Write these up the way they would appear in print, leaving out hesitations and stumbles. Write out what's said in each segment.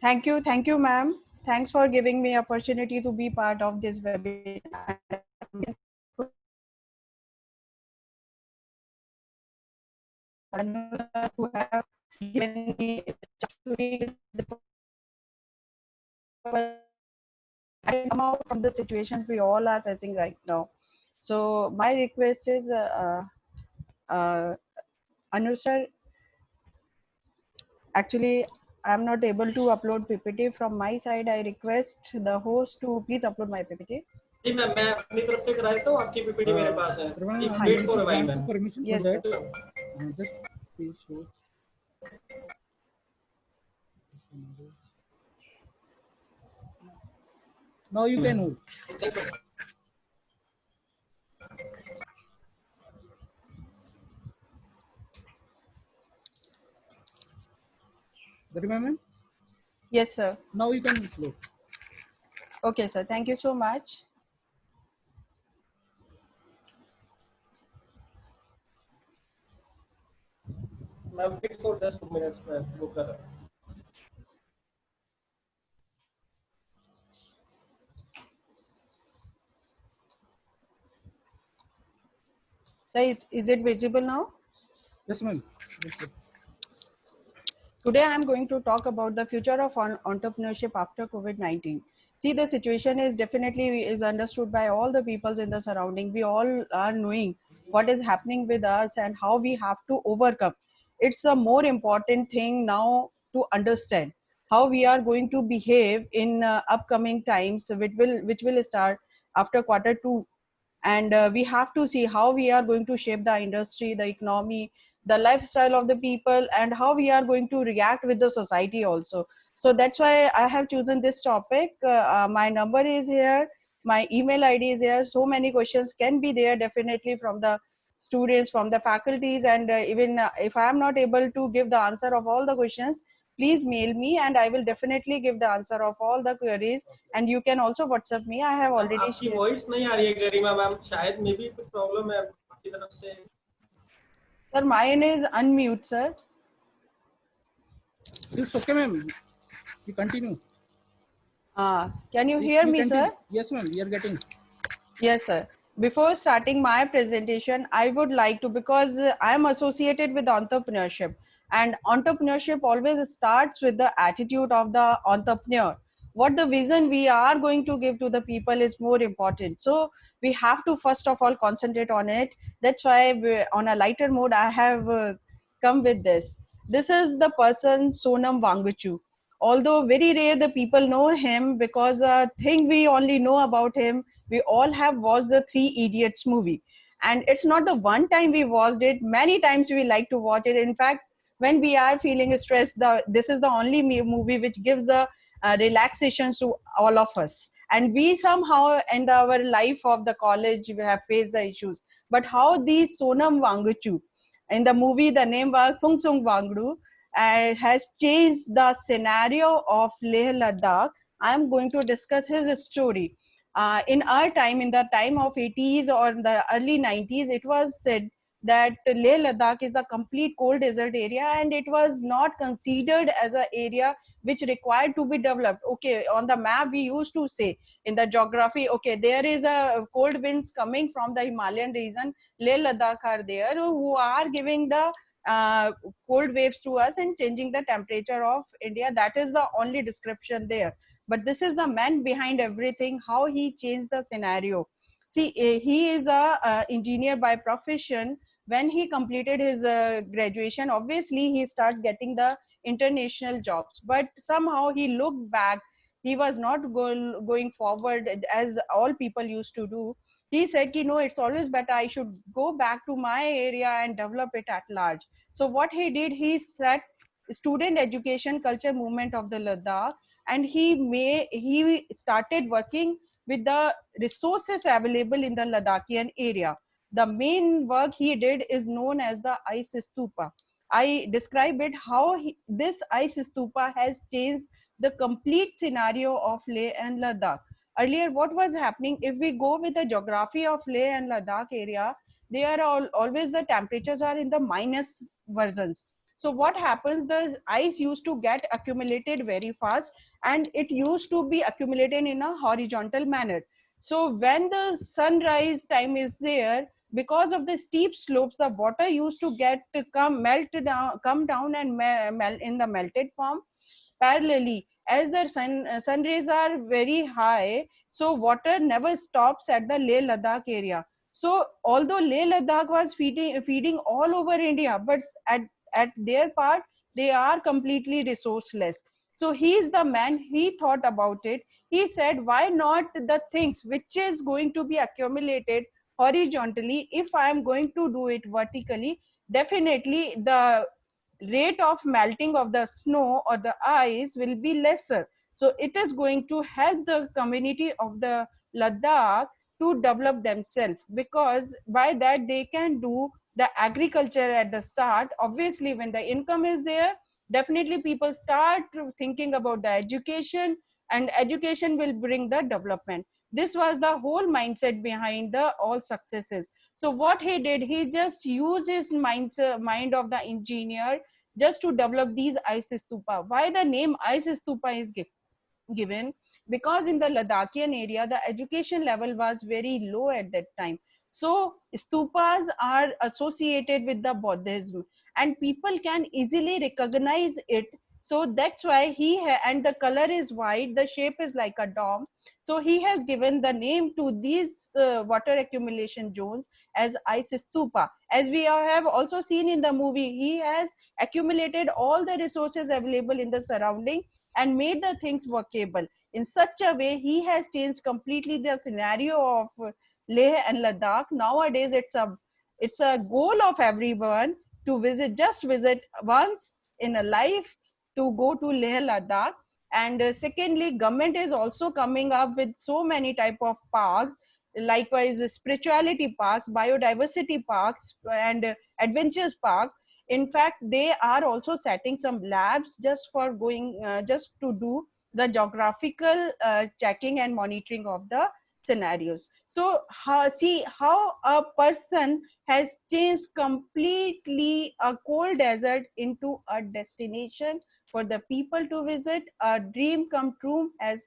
Thank you, ma'am. Thanks for giving me opportunity to be part of this webinar. Who have given me the I come out from the situation we all are facing right now. So my request is, Anu sir, actually I'm not able to upload PPT from my side. I request the host to please upload my PPT. जी ma'am, मैं अपनी तरफ से करा देता हूँ, आपकी PPT मेरे पास है। Wait for a while ma'am. Yes, sir. Now you can move. Ma'am? Yes, sir. Now you can flow. Okay, sir. Thank you so much. Ma'am wait for 10 minutes में वो कर रहा हूँ। Sir, is it visible now? Yes, ma'am. Today, I'm going to talk about the future of entrepreneurship after COVID-19. See, the situation is definitely is understood by all the peoples in the surrounding. We all are knowing what is happening with us and how we have to overcome. It's a more important thing now to understand how we are going to behave in upcoming times, which will start after quarter 2, and we have to see how we are going to shape the industry, the economy, the lifestyle of the people, and how we are going to react with the society also. So that's why I have chosen this topic. My number is here, my email ID is here. So many questions can be there definitely from the students, from the faculties, and even if I am not able to give the answer of all the questions, please mail me and I will definitely give the answer of all the queries. And you can also WhatsApp me. I have already आपकी shared. Voice नहीं आ रही है गरिमा ma'am, शायद मे भी कुछ problem है आपकी तरफ से। Sir, mine is unmute, sir. It's okay, ma'am. You continue. Can you hear me, continue. sir? Yes, ma'am. We are getting. Yes, sir. Before starting my presentation, I would like to, because I am associated with entrepreneurship, and entrepreneurship always starts with the attitude of the entrepreneur. What the vision we are going to give to the people is more important. So we have to first of all concentrate on it. That's why on a lighter mode, I have come with this. This is the person Sonam Wangachu. Although very rare the people know him, because the thing we only know about him, we all have watched the Three Idiots movie, and it's not the one time we watched it. Many times we like to watch it. In fact, when we are feeling stressed, this is the only movie which gives the relaxation to all of us. And we somehow in our life of the college we have faced the issues, but how these Sonam Wangachu in the movie, the name was Phungsung Wangdu, has changed the scenario of Leh Ladakh. I am going to discuss his story. In our time, in the time of 80s or the early 90s, it was said that Leh Ladakh is a complete cold desert area, and it was not considered as an area which required to be developed. Okay, on the map we used to say in the geography, okay, there is a cold winds coming from the Himalayan region. Leh Ladakh are there who are giving the uh, cold waves to us and changing the temperature of India. That is the only description there. But this is the man behind everything, how he changed the scenario. See, he is a engineer by profession. When he completed his graduation, obviously he started getting the international jobs. But somehow he looked back. He was not going forward as all people used to do. He said, you know, it's always better I should go back to my area and develop it at large. So what he did, he set student education culture movement of the Ladakh, and he started working with the resources available in the Ladakhian area. The main work he did is known as the ice stupa. I describe it how this ice stupa has changed the complete scenario of Leh and Ladakh. Earlier, what was happening, if we go with the geography of Leh and Ladakh area, they are always the temperatures are in the minus versions. So what happens, the ice used to get accumulated very fast, and it used to be accumulated in a horizontal manner. So when the sunrise time is there, because of the steep slopes, the water used to get to come down and melt in the melted form. Parallelly, as the sun rays are very high, so water never stops at the Leh Ladakh area. So although Leh Ladakh was feeding all over India, but at their part, they are completely resourceless. So he is the man, he thought about it. He said, why not the things which is going to be accumulated horizontally, if I am going to do it vertically, definitely the rate of melting of the snow or the ice will be lesser. So it is going to help the community of the Ladakh to develop themselves, because by that they can do the agriculture at the start. Obviously, when the income is there, definitely people start thinking about the education, and education will bring the development. This was the whole mindset behind the all successes. So what he did, he just used his mind of the engineer just to develop these ice stupa. Why the name ice stupa is given? Because in the Ladakhian area, the education level was very low at that time. So stupas are associated with the Buddhism, and people can easily recognize it. So that's why and the color is white, the shape is like a dome. So he has given the name to these water accumulation zones as ice stupa. As we have also seen in the movie, he has accumulated all the resources available in the surrounding and made the things workable. In such a way, he has changed completely the scenario of Leh and Ladakh. Nowadays, it's a goal of everyone to visit once in a life, to go to Leh Ladakh. And secondly, government is also coming up with so many type of parks, likewise spirituality parks, biodiversity parks, and adventures park. In fact, they are also setting some labs just for just to do the geographical checking and monitoring of the scenarios. So see how a person has changed completely a cold desert into a destination for the people to visit, a dream come true, as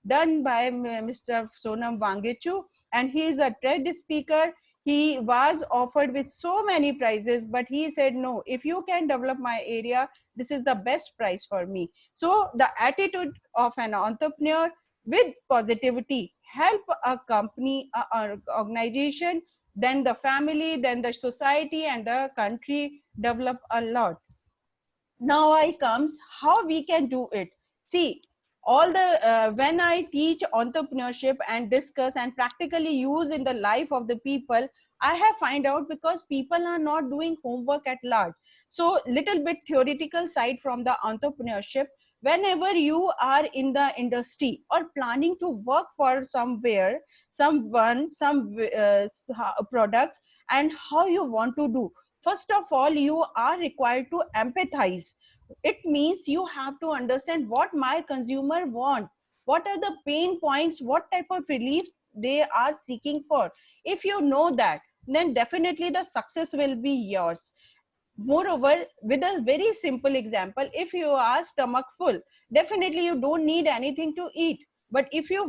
done by Mr. Sonam Wangechu. And he is a TED speaker. He was offered with so many prizes, but he said, no, if you can develop my area, this is the best prize for me. So the attitude of an entrepreneur with positivity help a company, a organization, then the family, then the society and the country develop a lot. Now I comes how we can do it. See, all the when I teach entrepreneurship and discuss and practically use in the life of the people, I have find out because people are not doing homework at large. So little bit theoretical side from the entrepreneurship. Whenever you are in the industry or planning to work for somewhere, some product, and how you want to do, first of all you are required to empathize. It means you have to understand what my consumer want, what are the pain points, what type of relief they are seeking for. If you know that, then definitely the success will be yours. Moreover, with a very simple example, if you are stomach full, definitely you don't need anything to eat. But if you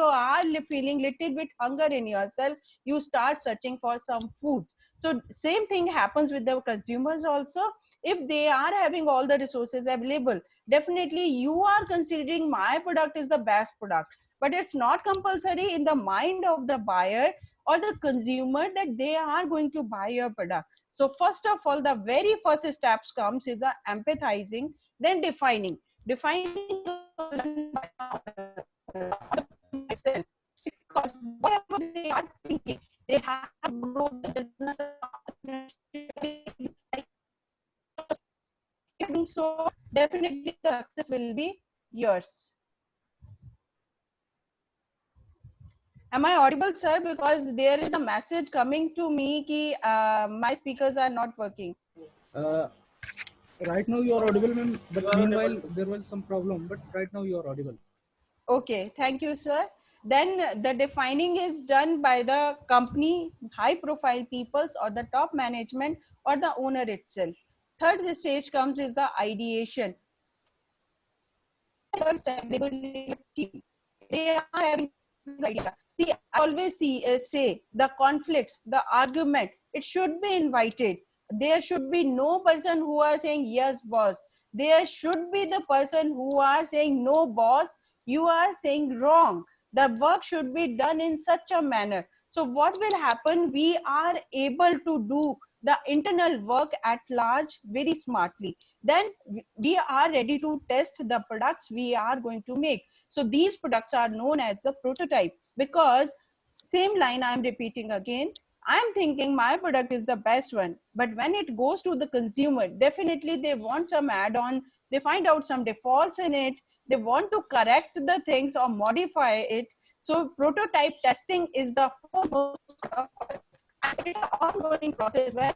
are feeling little bit hunger in yourself, you start searching for some food. So same thing happens with the consumers also. If they are having all the resources available, definitely you are considering my product is the best product. But it's not compulsory in the mind of the buyer or the consumer that they are going to buy your product. So first of all, the very first steps comes is the empathizing, then defining. Defining myself, because whatever they are thinking, they have grown the business. So definitely the success will be yours. Am I audible, sir? Because there is a message coming to me ki my speakers are not working. Uh, right now you are audible, ma'am. But You are meanwhile audible. there was some problem. But right now you are audible. Okay, thank you, sir. Then the defining is done by the company, high profile peoples or the top management or the owner itself. Third stage comes is the ideation. They are having the idea. See, I always say the conflicts, the argument, it should be invited. There should be no person who are saying yes, boss. There should be the person who are saying no, boss. You are saying wrong. The work should be done in such a manner. So what will happen? We are able to do the internal work at large very smartly. Then we are ready to test the products we are going to make. So these products are known as the prototype, because same line I'm repeating again. I'm thinking my product is the best one, but when it goes to the consumer, definitely they want some add-on. They find out some defaults in it. They want to correct the things or modify it. So prototype testing is the foremost of all. And it's an ongoing process where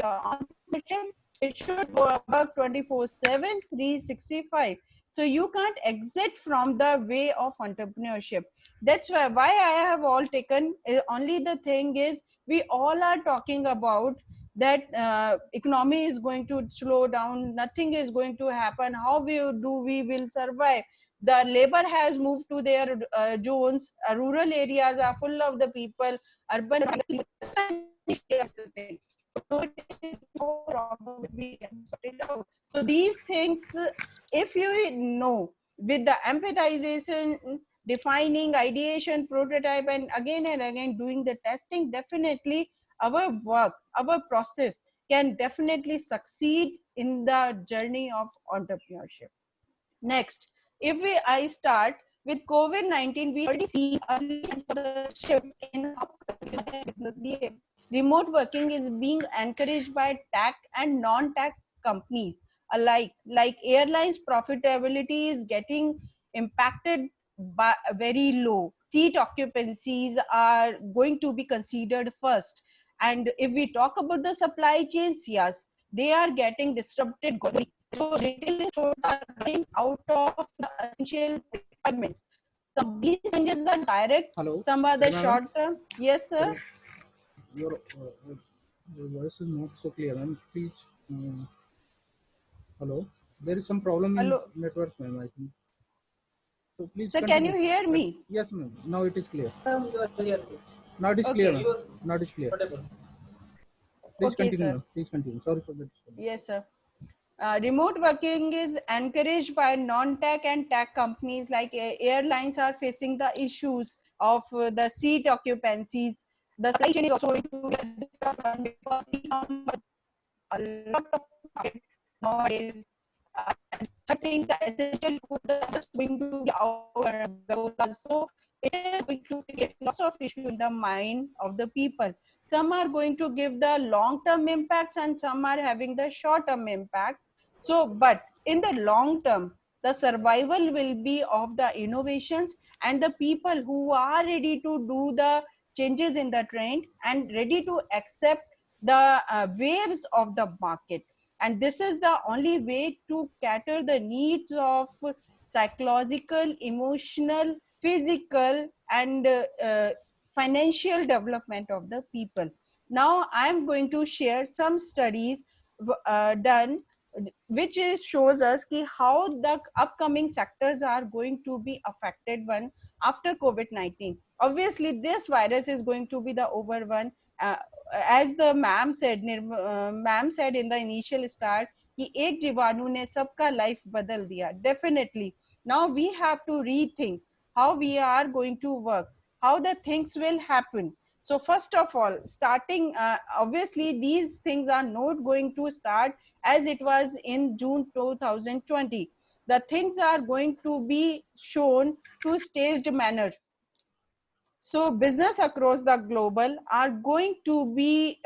on mission, it should work 24/7, 365. So you can't exit from the way of entrepreneurship. That's why I have all taken. Only the thing is, we all are talking about that economy is going to slow down. Nothing is going to happen. How we will survive? The labor has moved to their zones. Rural areas are full of the people. Urban so it is no problem, we can sort it out. So these things, if you know, with the empathization, defining, ideation, prototype, and again doing the testing, definitely our work, our process can definitely succeed in the journey of entrepreneurship. Next, if I start with COVID-19, we already see early shift in how business behave. Remote working is being encouraged by tech and non-tech companies alike. Like airlines, profitability is getting impacted by very low. Seat occupancies are going to be considered first. And if we talk about the supply chains, yes, they are getting disrupted globally. So retail stores are running out of the essential requirements. Some these changes are direct, Hello. some are the short term. Yes, sir. Your voice is not so clear, ma'am. Please. Hello. There is some problem in Hello. network, ma'am, I think. So please Sir, continue. can you hear me? Yes, ma'am. Now it is clear. You are clear. Now it is Okay. clear, ma'am. Now it is clear. Whatever. Please Okay, continue, sir. ma'am. Please continue. Sorry for the disturbance. Yes, sir. Remote working is encouraged by non-tech and tech companies. Like airlines are facing the issues of the seat occupancies. The supply chain is also going to get disrupted because a lot of market nowadays. I think the essential food is just going to be our so it is going to create lots of issue in the mind of the people. Some are going to give the long-term impacts and some are having the short-term impact. So, but in the long term, the survival will be of the innovations and the people who are ready to do the changes in the trend and ready to accept the waves of the market. And this is the only way to cater the needs of psychological, emotional, physical, and financial development of the people. Now I am going to share some studies done, which shows us how the upcoming sectors are going to be affected one after COVID-19. Obviously this virus is going to be the over one. uh, as the ma'am said in the initial start कि एक जीवाणु ने सबका life बदल दिया. Definitely now we have to rethink how we are going to work, how the things will happen. So first of all, starting obviously these things are not going to start as it was in June 2020. The things are going to be shown to staged manner. So business across the global are going to be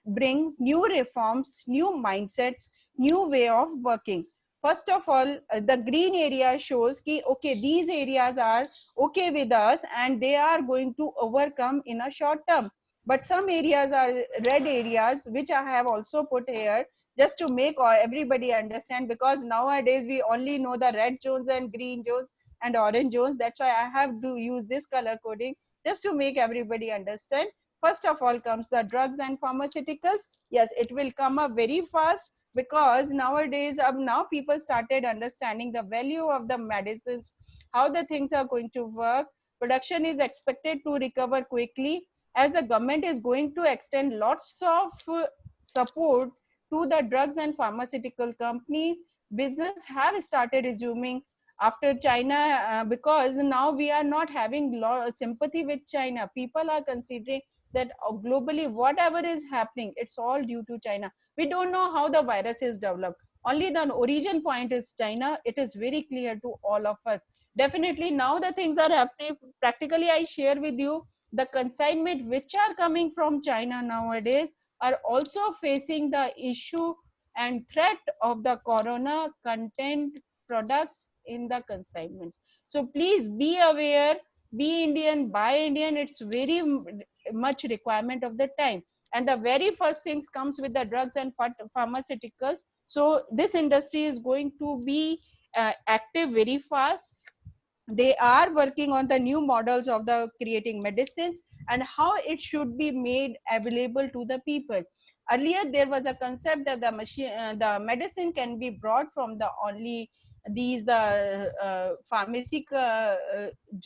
bring new reforms, new mindsets, new way of working. First of all, the green area shows ki okay, these areas are okay with us and they are going to overcome in a short term. But some areas are red areas, which I have also put here just to make everybody understand, because nowadays we only know the red zones and green zones and orange zones. That's why I have to use this color coding just to make everybody understand. first of all comes the drugs and pharmaceuticals. Yes, it will come up very fast, because nowadays now people started understanding the value of the medicines, how the things are going to work. Production is expected to recover quickly, as the government is going to extend lots of support to the drugs and pharmaceutical companies. Business have started resuming after China, because now we are not having sympathy with China. People are considering that globally whatever is happening, it's all due to China. We don't know how the virus is developed. Only the origin point is China. It is very clear to all of us. Definitely now the things are happening. Practically, I share with you the consignment which are coming from China nowadays are also facing the issue and threat of the corona content products in the consignments. So please be aware, be Indian, buy Indian. It's very much requirement of the time. And the very first things comes with the drugs and pharmaceuticals. So this industry is going to be active very fast. They are working on the new models of the creating medicines and how it should be made available to the people. Earlier there was a concept that the machine the medicine can be brought from the only these the pharmacy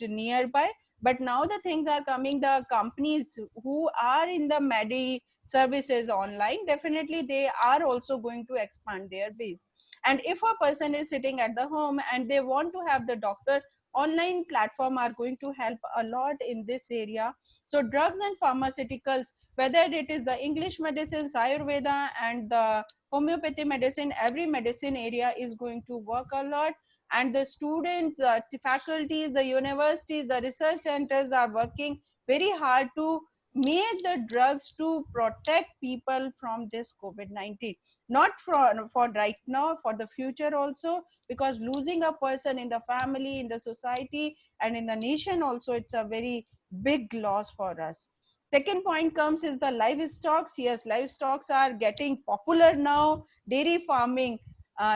nearby, but now the things are coming, the companies who are in the medi services online, definitely they are also going to expand their base. And if a person is sitting at the home and they want to have the doctor, online platform are going to help a lot in this area. So drugs and pharmaceuticals, whether it is the English medicines, Ayurveda and the homeopathy medicine, every medicine area is going to work a lot. And the students, the faculties, the universities, the research centers are working very hard to make the drugs to protect people from this COVID-19. Not for right now, for the future also, because losing a person in the family, in the society and in the nation also, it's a very big loss for us. Second point comes is the livestock. Yes, livestock are getting popular now. Dairy farming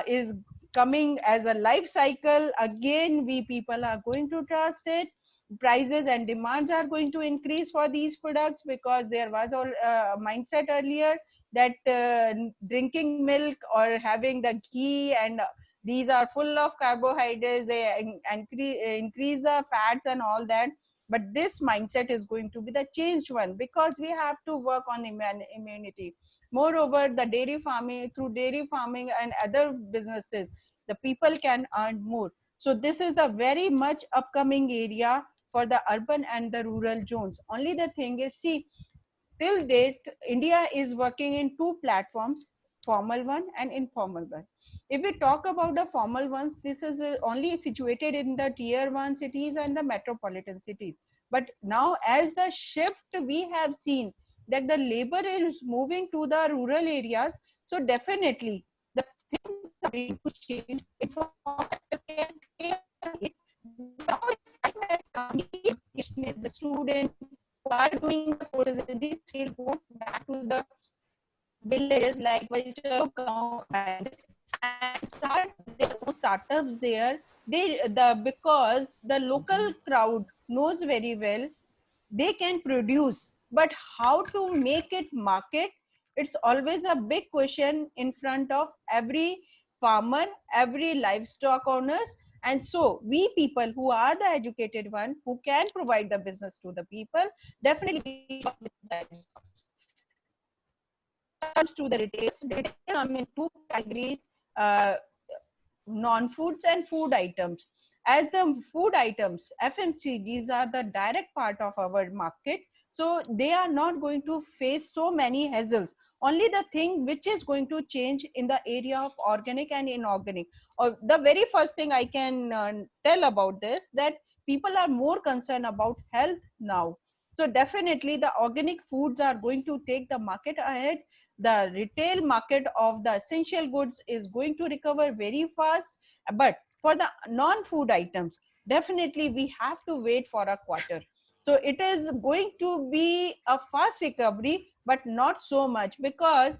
is coming as a life cycle. Again, we people are going to trust it. Prices and demands are going to increase for these products, because there was a mindset earlier that drinking milk or having the ghee and these are full of carbohydrates, they increase the fats and all that. But this mindset is going to be the changed one, because we have to work on immunity. Moreover, the dairy farming, through dairy farming and other businesses, the people can earn more. So this is the very much upcoming area for the urban and the rural zones. Only the thing is, see, till date, India is working in two platforms, formal one and informal one. If we talk about the formal ones, this is only situated in the tier 1 cities and the metropolitan cities. But now as the shift we have seen that the labor is moving to the rural areas, so definitely the things are going to change. Now the student who are doing the courses in this field go back to the villages like Vaishnav and start their own startups there. Because the local crowd knows very well they can produce, but how to make it market, it's always a big question in front of every farmer, every livestock owners. And so we people who are the educated one who can provide the business to the people, definitely comes to the retail come in two categories, uh, non-foods and food items. As the food items, FMCGs are the direct part of our market, so they are not going to face so many hassles. Only the thing which is going to change in the area of organic and inorganic. Or the very first thing I can tell about this, that people are more concerned about health now. So definitely the organic foods are going to take the market ahead. The retail market of the essential goods is going to recover very fast. But for the non-food items, definitely we have to wait for a quarter. So it is going to be a fast recovery, but not so much, because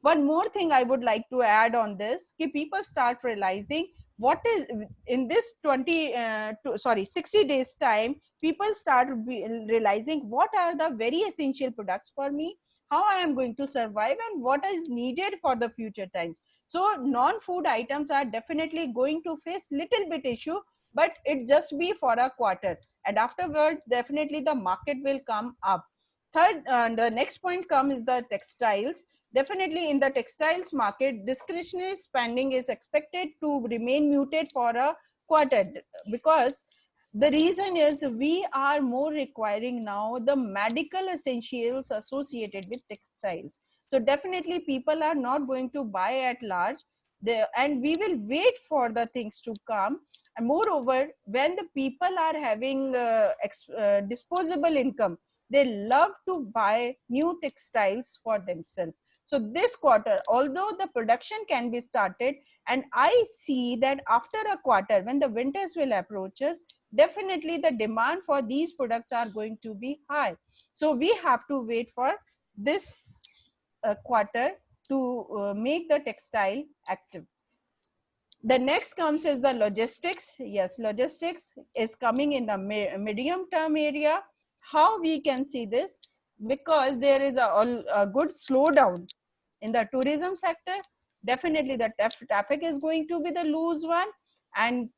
one more thing I would like to add on this, people start realizing what is in this 60 days time, people start realizing what are the very essential products for me, how I am going to survive, and what is needed for the future times. So non-food items are definitely going to face little bit issue, but it just be for a quarter, and afterwards definitely the market will come up. Third, the next point comes is the textiles. Definitely in the textiles market, discretionary spending is expected to remain muted for a quarter, because the reason is we are more requiring now the medical essentials associated with textiles. So definitely people are not going to buy at large, and we will wait for the things to come. And moreover, when the people are having disposable income, they love to buy new textiles for themselves. So this quarter, although the production can be started, and I see that after a quarter, when the winters will approach us, definitely the demand for these products are going to be high. So we have to wait for this quarter to make the textile active. The next comes is the logistics. Yes, logistics is coming in the medium term area. How we can see this? Because there is a good slowdown in the tourism sector. Definitely the traffic is going to be the loose one. And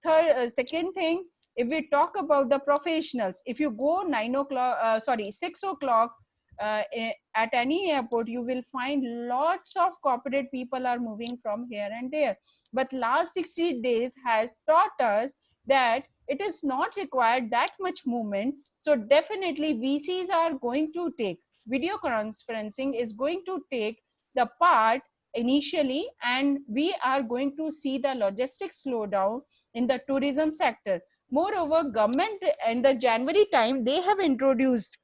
second thing, if we talk about the professionals, if you go 6 o'clock at any airport, you will find lots of corporate people are moving from here and there. But last 60 days has taught us that it is not required that much movement. So definitely VCs are going to take, video conferencing is going to take the part initially, and we are going to see the logistics slowdown in the tourism sector. Moreover, government in the January time, they have introduced,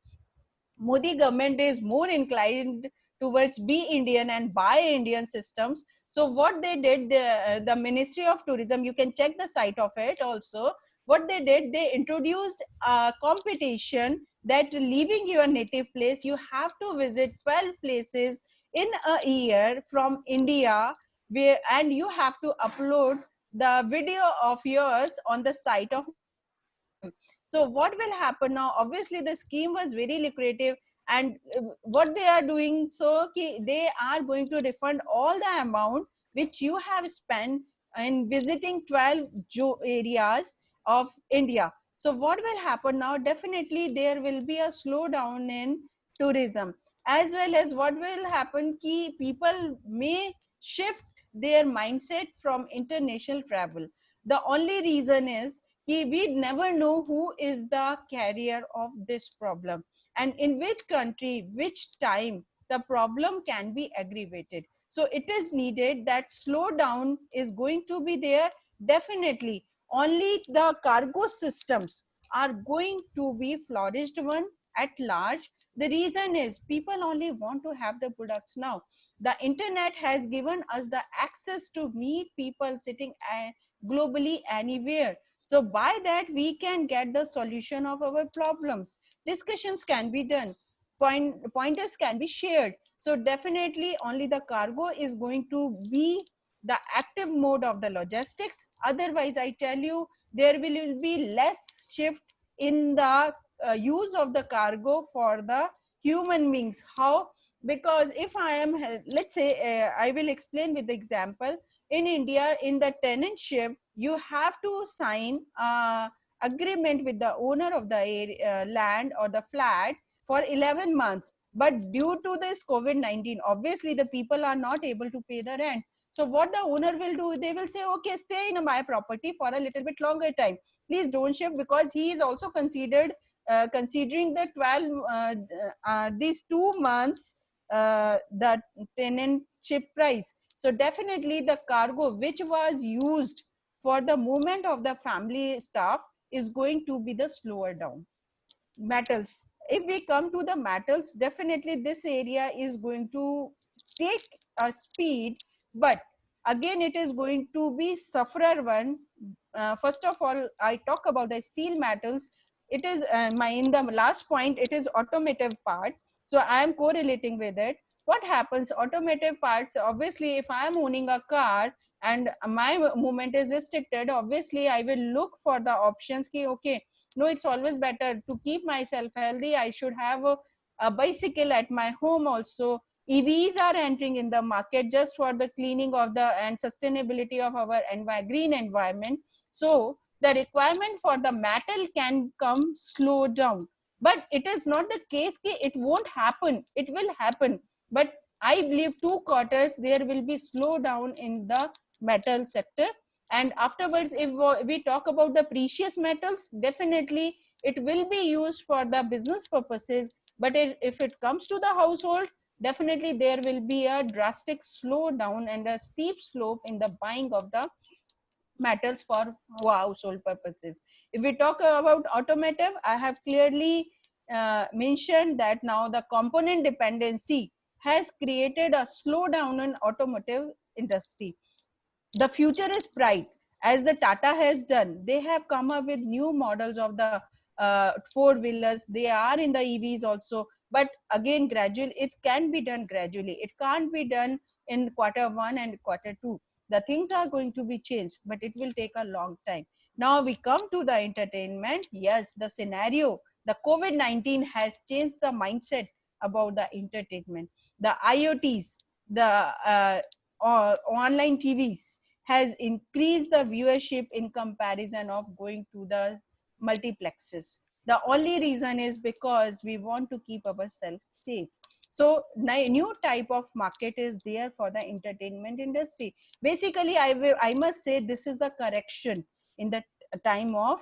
Modi government is more inclined towards be Indian and buy Indian systems. So what they did, the Ministry of Tourism, you can check the site of it also. What they did, they introduced a competition that leaving your native place, you have to visit 12 places in a year from India, where, and you have to upload the video of yours on the site of tourism. So what will happen now? Obviously, the scheme was very lucrative, and what they are doing, so they are going to refund all the amount which you have spent in visiting 12 areas of India. So what will happen now? Definitely, there will be a slowdown in tourism, as well as what will happen, ki people may shift their mindset from international travel. The only reason is we never know who is the carrier of this problem, and in which country, which time the problem can be aggravated. So it is needed that slowdown is going to be there. Definitely only the cargo systems are going to be flourished one at large. The reason is people only want to have the products now. The internet has given us the access to meet people sitting globally anywhere. So by that, we can get the solution of our problems. Discussions can be done. Pointers can be shared. So definitely only the cargo is going to be the active mode of the logistics. Otherwise, I tell you, there will be less shift in the use of the cargo for the human beings. How? Because if I am, let's say, I will explain with the example. In India, in the tenantship, you have to sign agreement with the owner of the land or the flat for 11 months. But due to this COVID-19, obviously the people are not able to pay the rent. So what the owner will do, they will say, okay, stay in my property for a little bit longer time. Please don't shift, because he is also considering the 12, these 2 months, the tenantship price. So definitely the cargo which was used for the movement of the family staff is going to be the slower down. Metals, if we come to the metals, definitely this area is going to take a speed, but again it is going to be sufferer one. First of all, I talk about the steel metals. It is in the last point, it is automotive part, so I am correlating with it. What happens, automotive parts, obviously if I am owning a car, and my movement is restricted, obviously I will look for the options ki, okay, no, it's always better to keep myself healthy. I should have a bicycle at my home also. EVs are entering in the market just for the cleaning of the and sustainability of our green environment. So the requirement for the metal can come slow down, but it is not the case ki it won't happen. It will happen, but I believe 2 quarters there will be slow down in the metal sector. And afterwards, if we talk about the precious metals, definitely it will be used for the business purposes, but if it comes to the household, definitely there will be a drastic slowdown and a steep slope in the buying of the metals for household purposes. If we talk about automotive, I have clearly mentioned that now the component dependency has created a slowdown in automotive industry. The future is bright, as the Tata has done. They have come up with new models of the four wheelers. They are in the EVs also, but again gradual, it can be done gradually. It can't be done in quarter 1 and quarter 2. The things are going to be changed, but it will take a long time. Now we come to the entertainment. Yes, the scenario, the COVID-19 has changed the mindset about the entertainment. The IoTs, the online TVs has increased the viewership in comparison of going to the multiplexes. The only reason is because we want to keep ourselves safe. So new type of market is there for the entertainment industry. Basically, I must say this is the correction in the time of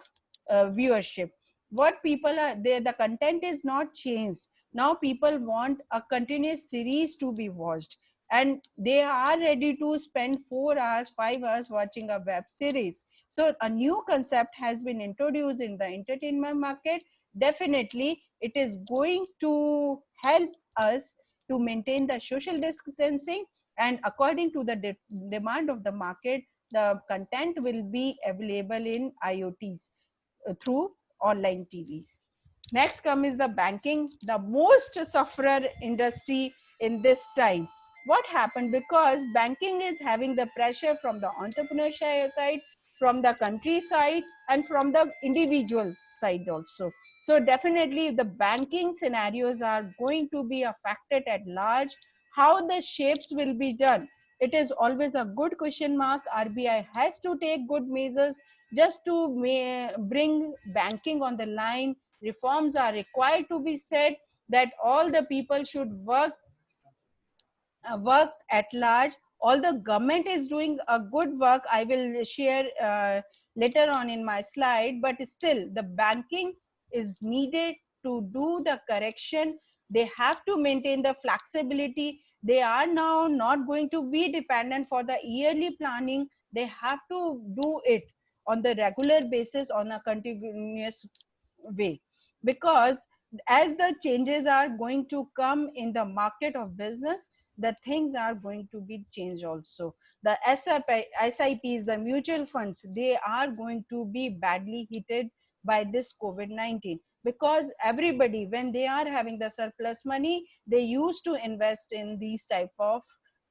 viewership. What people are there, the content is not changed. Now people want a continuous series to be watched, and they are ready to spend 4 hours 5 hours watching a web series. So a new concept has been introduced in the entertainment market. Definitely it is going to help us to maintain the social distancing, and according to the demand of the market, the content will be available in IoTs through online TVs. Next comes the banking, the most sufferer industry in this time. What happened? Because banking is having the pressure from the entrepreneurship side, from the countryside, and from the individual side also. So definitely the banking scenarios are going to be affected at large. How the shapes will be done, it is always a good question mark. RBI has to take good measures just to bring banking on the line. Reforms are required to be said, that all the people should work at large. All the government is doing a good work. I will share later on in my slide, but still the banking is needed to do the correction. They have to maintain the flexibility. They are now not going to be dependent for the yearly planning. They have to do it on the regular basis, on a continuous way, because as the changes are going to come in the market of business, the things are going to be changed also. The SIPs, the mutual funds, they are going to be badly hit by this COVID-19, because everybody, when they are having the surplus money, they used to invest in these type of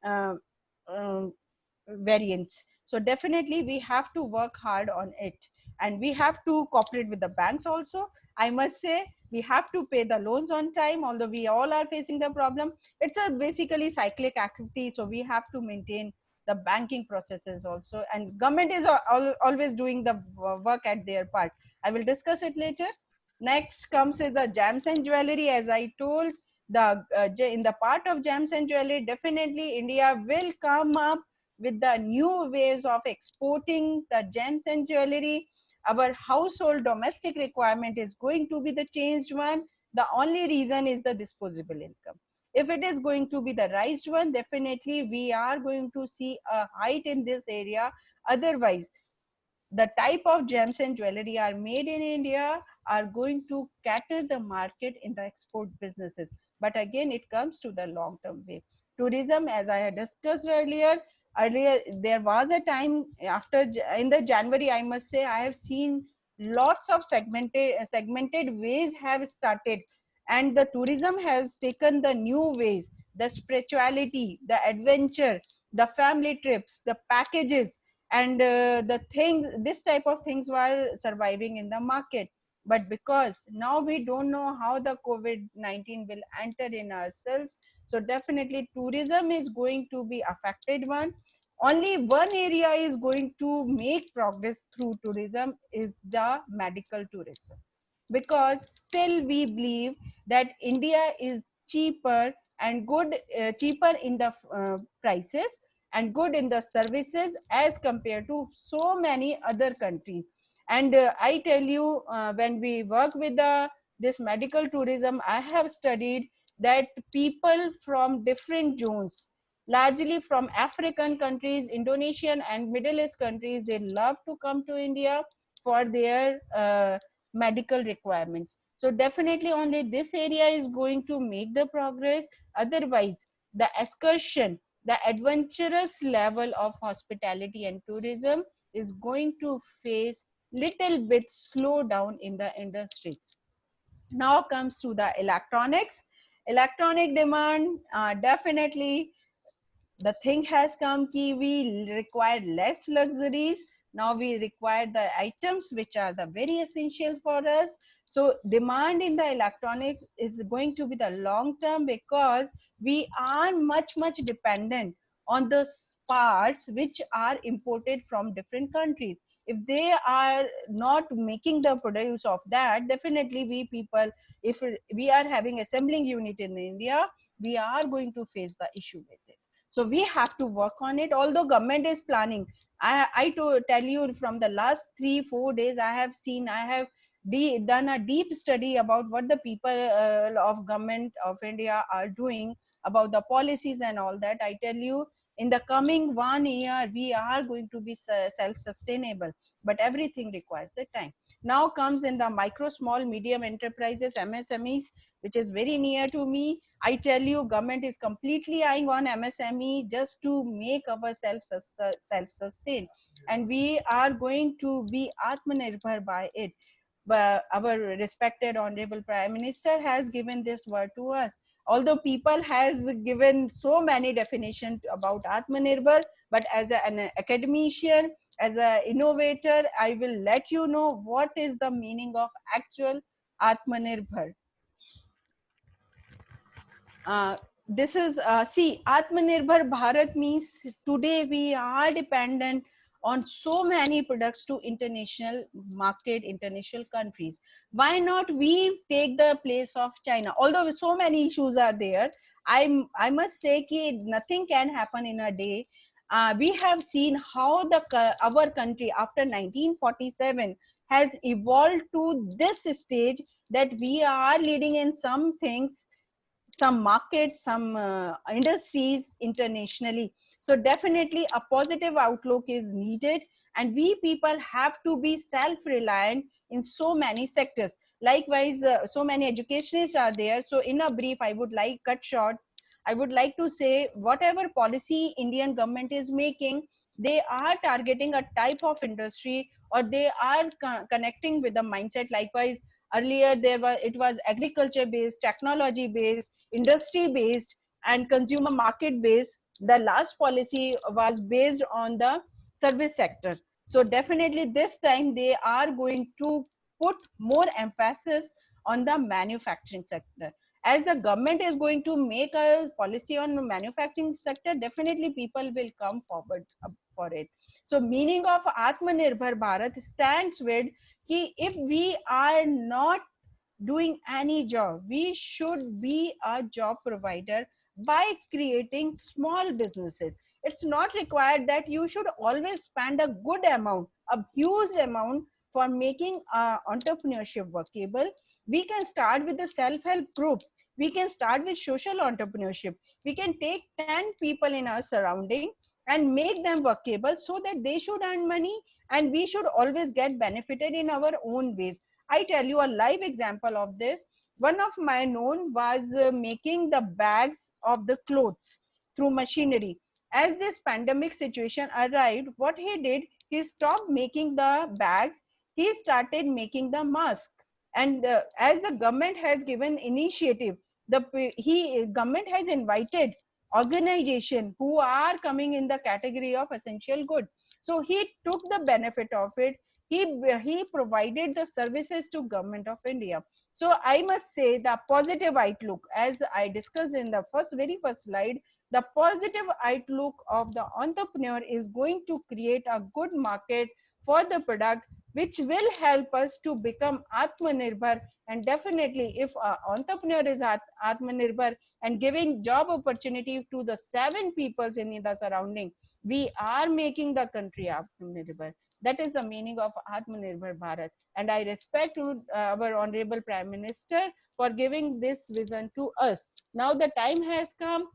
uh, um, variants. So definitely we have to work hard on it, and we have to cooperate with the banks also. I must say we have to pay the loans on time, although we all are facing the problem. It's a basically cyclic activity, so we have to maintain the banking processes also, and government is always doing the work at their part. I will discuss it later. Next comes is the gems and jewelry. As I told, the in the part of gems and jewelry, definitely India will come up with the new ways of exporting the gems and jewelry. Our household domestic requirement is going to be the changed one. The only reason is the disposable income. If it is going to be the raised one, definitely we are going to see a height in this area. Otherwise, the type of gems and jewelry are made in India are going to cater the market in the export businesses. But again, it comes to the long-term way. Tourism, as I had discussed earlier, there was a time after in the January, I must say, I have seen lots of segmented ways have started, and the tourism has taken the new ways, the spirituality, the adventure, the family trips, the packages, and the things, this type of things were surviving in the market. But because now we don't know how the COVID-19 will enter in ourselves, so definitely tourism is going to be affected one. Only one area is going to make progress through tourism is the medical tourism, because still we believe that India is cheaper and good, cheaper in the prices and good in the services as compared to so many other countries. And I tell you, when we work with the this medical tourism, I have studied that people from different zones, largely from African countries, Indonesian and Middle East countries, they love to come to India for their medical requirements. So definitely only this area is going to make the progress. Otherwise, the excursion, the adventurous level of hospitality and tourism is going to face little bit slow down in the industry. Now comes to the electronics. Electronic demand, definitely the thing has come ki we require less luxuries. Now we require the items which are the very essential for us. So demand in the electronics is going to be the long term, because we are much dependent on the parts which are imported from different countries. If they are not making the produce of that, definitely we people, if we are having assembling unit in India, we are going to face the issue with it. So we have to work on it, although government is planning. I to tell you, from the last 3-4 days I have seen, I have done a deep study about what the people of government of India are doing about the policies and all that. I tell you, in the coming 1 year we are going to be self-sustainable, but everything requires the time. Now comes in the micro, small, medium enterprises, MSMEs, which is very near to me. I tell you, government is completely eyeing on MSME just to make ourselves self-sustain, and we are going to be Atmanirbhar by it. But our respected honorable Prime Minister has given this word to us. Although people has given so many definitions about Atmanirbhar, but as an academician, as an innovator, I will let you know what is the meaning of actual Atmanirbhar. This is see, Atmanirbhar Bharat means today we are dependent on so many products to international market, international countries. Why not we take the place of China? Although so many issues are there, I must say that nothing can happen in a day. We have seen how the our country after 1947 has evolved to this stage, that we are leading in some things, some markets, some industries internationally. So definitely a positive outlook is needed, and we people have to be self-reliant in so many sectors. Likewise, so many educationists are there. So in a brief, I would like cut short, I would like to say whatever policy Indian government is making, they are targeting a type of industry, or they are connecting with the mindset. Likewise, earlier there was, it was agriculture based, technology based, industry based, and consumer market based. The last policy was based on the service sector. So definitely this time they are going to put more emphasis on the manufacturing sector. As the government is going to make a policy on the manufacturing sector, definitely people will come forward for it. So meaning of Atmanirbhar Bharat stands with ki if we are not doing any job, we should be a job provider by creating small businesses. It's not required that you should always spend a good amount, a huge amount, for making entrepreneurship workable. We can start with the self-help group. We can start with social entrepreneurship. We can take 10 people in our surrounding and make them workable, so that they should earn money and we should always get benefited in our own ways. I tell you a live example of this. One of my known was making the bags of the clothes through machinery. As this pandemic situation arrived, what he did, he stopped making the bags, he started making the mask. And as the government has given initiative, the he government has invited organization who are coming in the category of essential good. So he took the benefit of it. He provided the services to government of India. So I must say the positive outlook, as I discussed in the very first slide, the positive outlook of the entrepreneur is going to create a good market for the product, which will help us to become Atmanirbhar. And definitely, if an entrepreneur is Atmanirbhar and giving job opportunity to the 7 peoples in the surrounding, we are making the country Atmanirbhar. That is the meaning of Atmanirbhar Bharat. And I respect our Honorable Prime Minister for giving this vision to us. Now the time has come.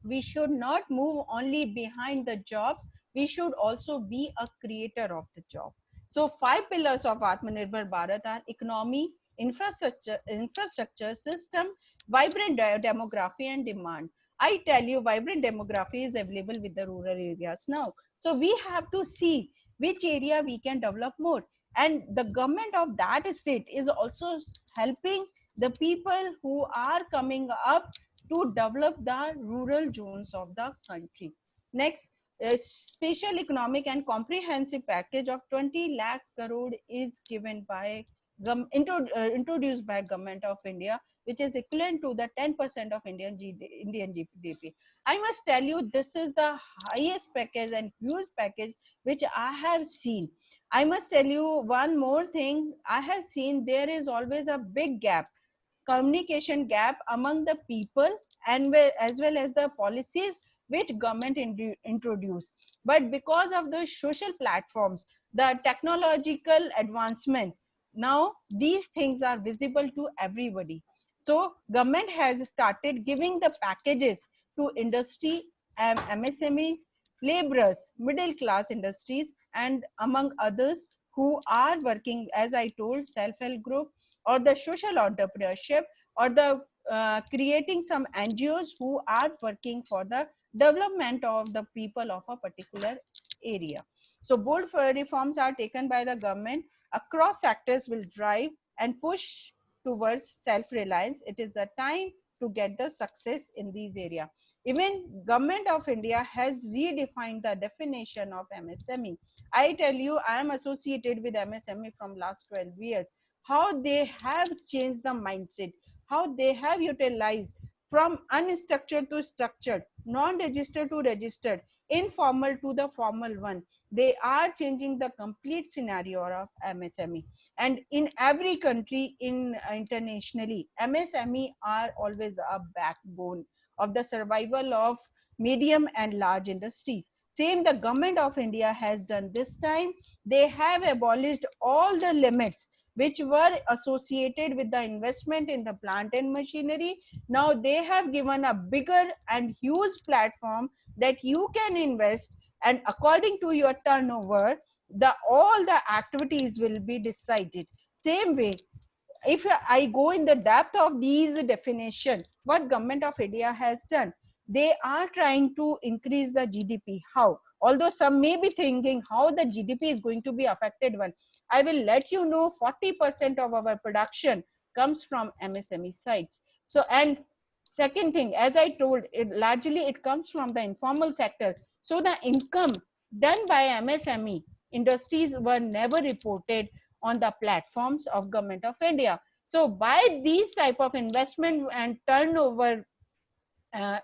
We should not move only behind the jobs. We should also be a creator of the job. So 5 pillars of Atmanirbhar Bharat are economy, infrastructure system, vibrant demography and demand. I tell you, vibrant demography is available with the rural areas now. So we have to see which area we can develop more. And the government of that state is also helping the people who are coming up to develop the rural zones of the country. Next, a special economic and comprehensive package of 20 lakhs crore is given by introduced by Government of India, which is equivalent to the 10% of Indian GDP. I must tell you, this is the highest package and huge package which I have seen. I must tell you one more thing. I have seen there is always a big gap, communication gap among the people, and as well as the policies which government introduce. But because of the social platforms, the technological advancement, now these things are visible to everybody. So government has started giving the packages to industry, MSMEs, laborers, middle class industries, and among others who are working, as I told, self-help group or the social entrepreneurship, or the creating some NGOs who are working for the development of the people of a particular area. So bold reforms are taken by the government across sectors will drive and push towards self-reliance. It is the time to get the success in these areas. Even Government of India has redefined the definition of MSME. I tell you, I am associated with MSME from last 12 years. How they have changed the mindset, how they have utilized from unstructured to structured, non-registered to registered, informal to the formal one. They are changing the complete scenario of MSME. And in every country, internationally, MSME are always a backbone of the survival of medium and large industries. Same the Government of India has done this time. They have abolished all the limits which were associated with the investment in the plant and machinery. Now they have given a bigger and huge platform that you can invest, and according to your turnover, all the activities will be decided. Same way, if I go in the depth of these definition, what Government of India has done, they are trying to increase the GDP. How? Although some may be thinking how the GDP is going to be affected one, I will let you know 40% of our production comes from MSME sites. So, and second thing, as I told, largely it comes from the informal sector. So the income done by MSME industries were never reported on the platforms of Government of India. So by these type of investment and turnover uh,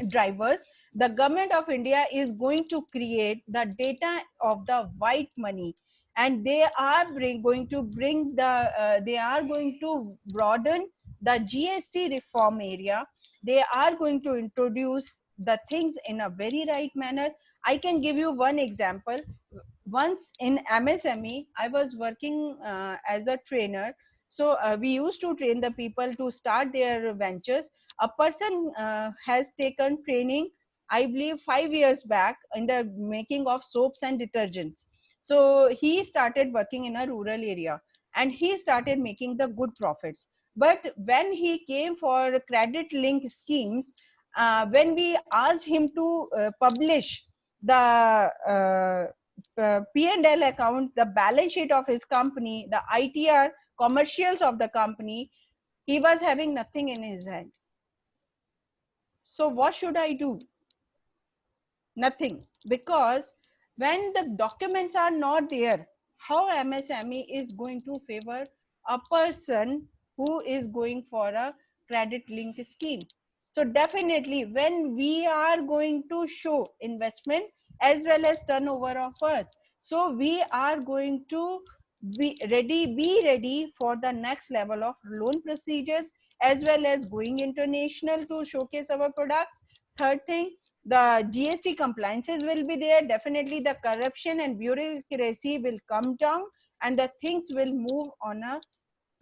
drivers, the Government of India is going to create the data of the white money, and they are going to bring the they are going to broaden the GST reform area. They are going to introduce the things in a very right manner. I can give you one example. Once in MSME, I was working as a trainer. So we used to train the people to start their ventures. A person has taken training, I believe 5 years back, in the making of soaps and detergents. So he started working in a rural area and he started making the good profits. But when he came for credit link schemes, when we asked him to publish the P&L account, the balance sheet of his company, the ITR commercials of the company, he was having nothing in his hand. So what should I do? Nothing, because when the documents are not there, how MSME is going to favor a person who is going for a credit linked scheme? So definitely when we are going to show investment as well as turnover of us, so we are going to be ready for the next level of loan procedures, as well as going international to showcase our products. Third thing, the GST compliances will be there. Definitely the corruption and bureaucracy will come down, and the things will move on a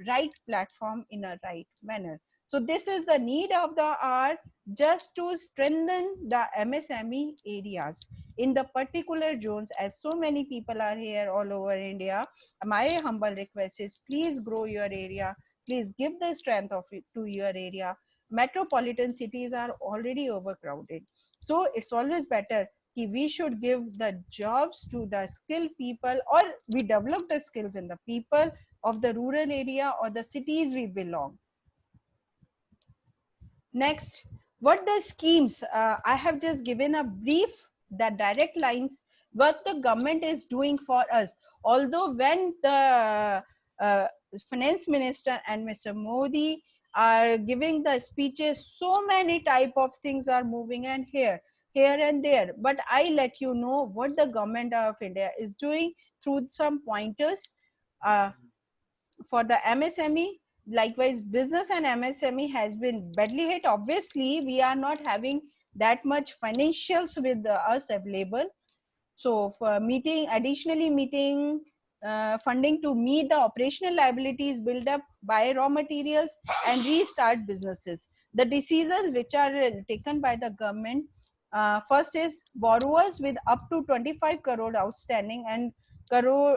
right platform in a right manner. So this is the need of the hour, just to strengthen the MSME areas in the particular zones. As so many people are here all over India, my humble request is, please grow your area, please give the strength of it to your area. Metropolitan cities are already overcrowded, so it's always better we should give the jobs to the skilled people, or we develop the skills in the people of the rural area or the cities we belong. Next, what the schemes, I have just given a brief, the direct lines, what the government is doing for us. Although when the uh, finance minister and Mr. Modi are giving the speeches, so many type of things are moving and here and there, but I let you know what the government of India is doing through some pointers. uh, for the MSME. Likewise, business and MSME has been badly hit. Obviously, we are not having that much financials with us available. So for additionally meeting funding to meet the operational liabilities built up by raw materials and restart businesses. The decisions which are taken by the government, first is borrowers with up to 25 crore outstanding and crore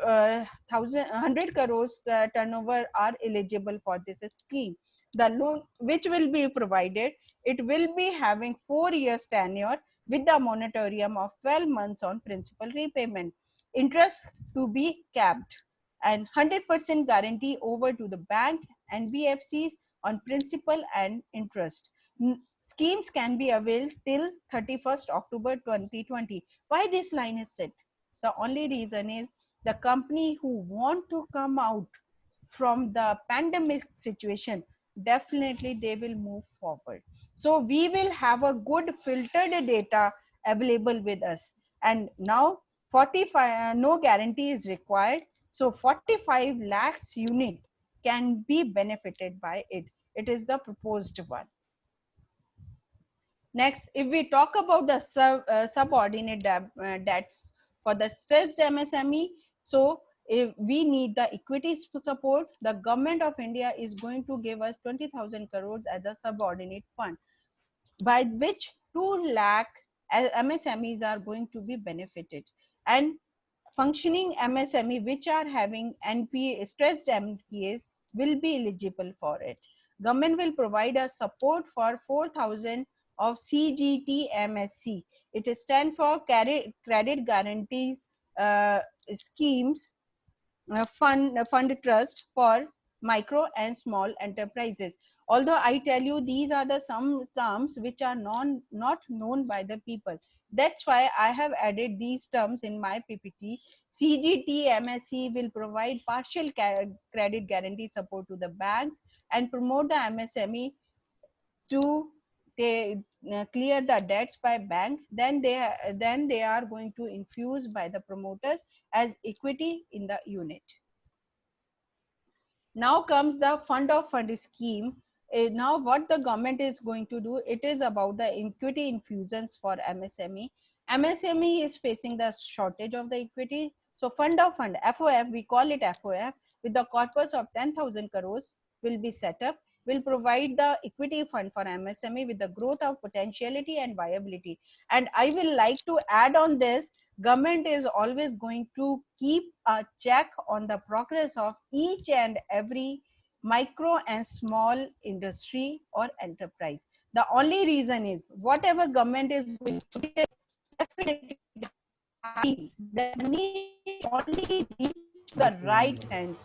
100 crores turnover are eligible for this scheme. The loan which will be provided, it will be having 4 years tenure with the moratorium of 12 months on principal repayment. Interest to be capped, and 100% guarantee over to the bank and BFCs on principal and interest. Schemes can be availed till 31st October 2020. Why this line is set? The only reason is the company who want to come out from the pandemic situation, definitely they will move forward. So we will have a good filtered data available with us. And now 45 no guarantee is required, so 45 lakhs unit can be benefited by it. It is the proposed one. Next, if we talk about the subordinate debts for the stressed MSME, so if we need the equity support, the government of India is going to give us 20,000 crores as a subordinate fund, by which 2 lakh MSMEs are going to be benefited. And functioning MSME which are having NPA, stressed NPAs, will be eligible for it. Government will provide a support for 4,000 of CGTMSC. It stands for Credit Guarantee Schemes fund trust for micro and small enterprises. Although I tell you, these are the some terms which are not known by the people. That's why I have added these terms in my PPT. CGTMSC will provide partial credit guarantee support to the banks and promote the MSME to clear the debts by bank. Then they are going to infuse by the promoters as equity in the unit. Now comes the fund of fund scheme. Now what the government is going to do, it is about the equity infusions for MSME. MSME is facing the shortage of the equity. So fund of fund, FOF, we call it FOF, with the corpus of 10,000 crores will be set up, will provide the equity fund for MSME with the growth of potentiality and viability. And I will like to add on this, government is always going to keep a check on the progress of each and every micro and small industry or enterprise. The only reason is whatever government is going to do, definitely the money only reach the right hands.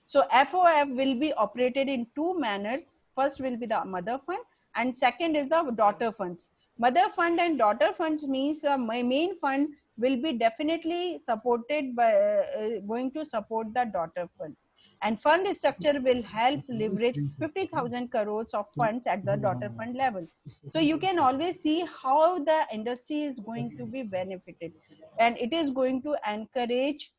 So FOF will be operated in two manners. First will be the mother fund and second is the daughter funds. Mother fund and daughter funds means my main fund will be definitely supported by going to support the daughter funds, and fund structure will help leverage 50,000 crores of funds at the daughter fund level. So you can always see how the industry is going to be benefited, and it is going to encourage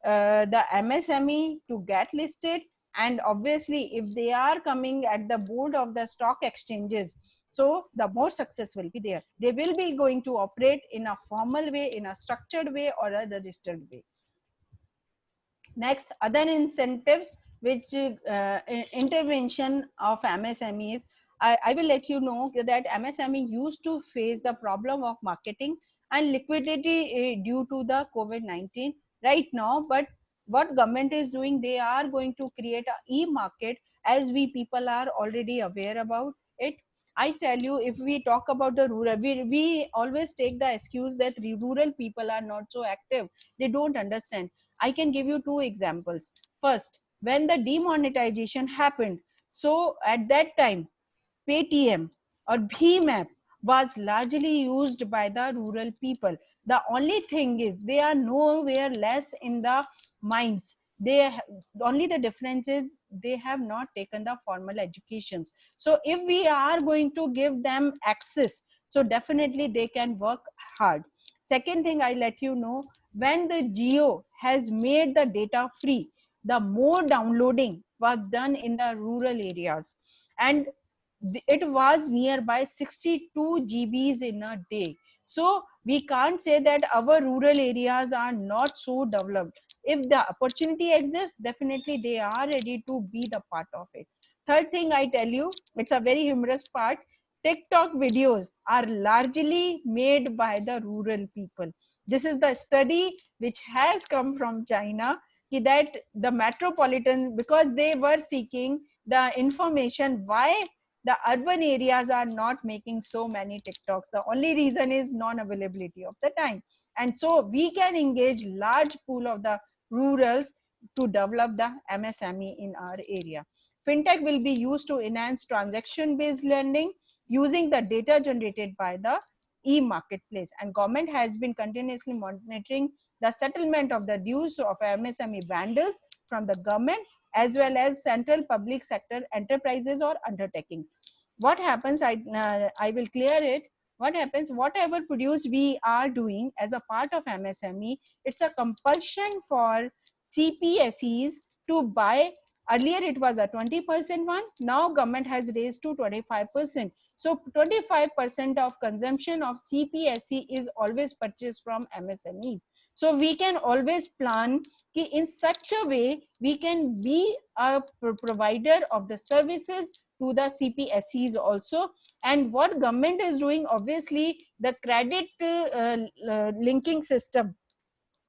the MSME to get listed, and obviously if they are coming at the board of the stock exchanges, so the more success will be there. They will be going to operate in a formal way, in a structured way, or a registered way. Next, other incentives which intervention of MSMEs. I will let you know that MSME used to face the problem of marketing and liquidity due to the COVID-19 right now. But what government is doing, they are going to create a e-market, as we people are already aware about it. I tell you, if we talk about the rural, we always take the excuse that the rural people are not so active. They don't understand. I can give you two examples. First, when the demonetization happened, so at that time, Paytm or BHIM was largely used by the rural people. The only thing is they are nowhere less in the mines. Only the difference is they have not taken the formal educations. So if we are going to give them access, so definitely they can work hard. Second thing I let you know, when the Geo has made the data free, the more downloading was done in the rural areas, and it was nearby 62 GBs in a day. So we can't say that our rural areas are not so developed. If the opportunity exists, definitely they are ready to be the part of it. Third thing I tell you, it's a very humorous part. TikTok videos are largely made by the rural people. This is the study which has come from China, that the metropolitan, because they were seeking the information why the urban areas are not making so many TikToks. The only reason is non-availability of the time. And so we can engage large pool of the rurals to develop the MSME in our area. Fintech will be used to enhance transaction-based lending using the data generated by the e-marketplace. And government has been continuously monitoring the settlement of the dues of MSME vendors from the government as well as central public sector enterprises or undertakings. What happens, I will clear it. What happens, whatever produce we are doing as a part of MSME, it's a compulsion for CPSEs to buy. Earlier it was a 20% one, now government has raised to 25%. So 25% of consumption of CPSE is always purchased from MSMEs. So we can always plan in such a way we can be a provider of the services to the CPSEs also. And what government is doing, obviously the credit linking system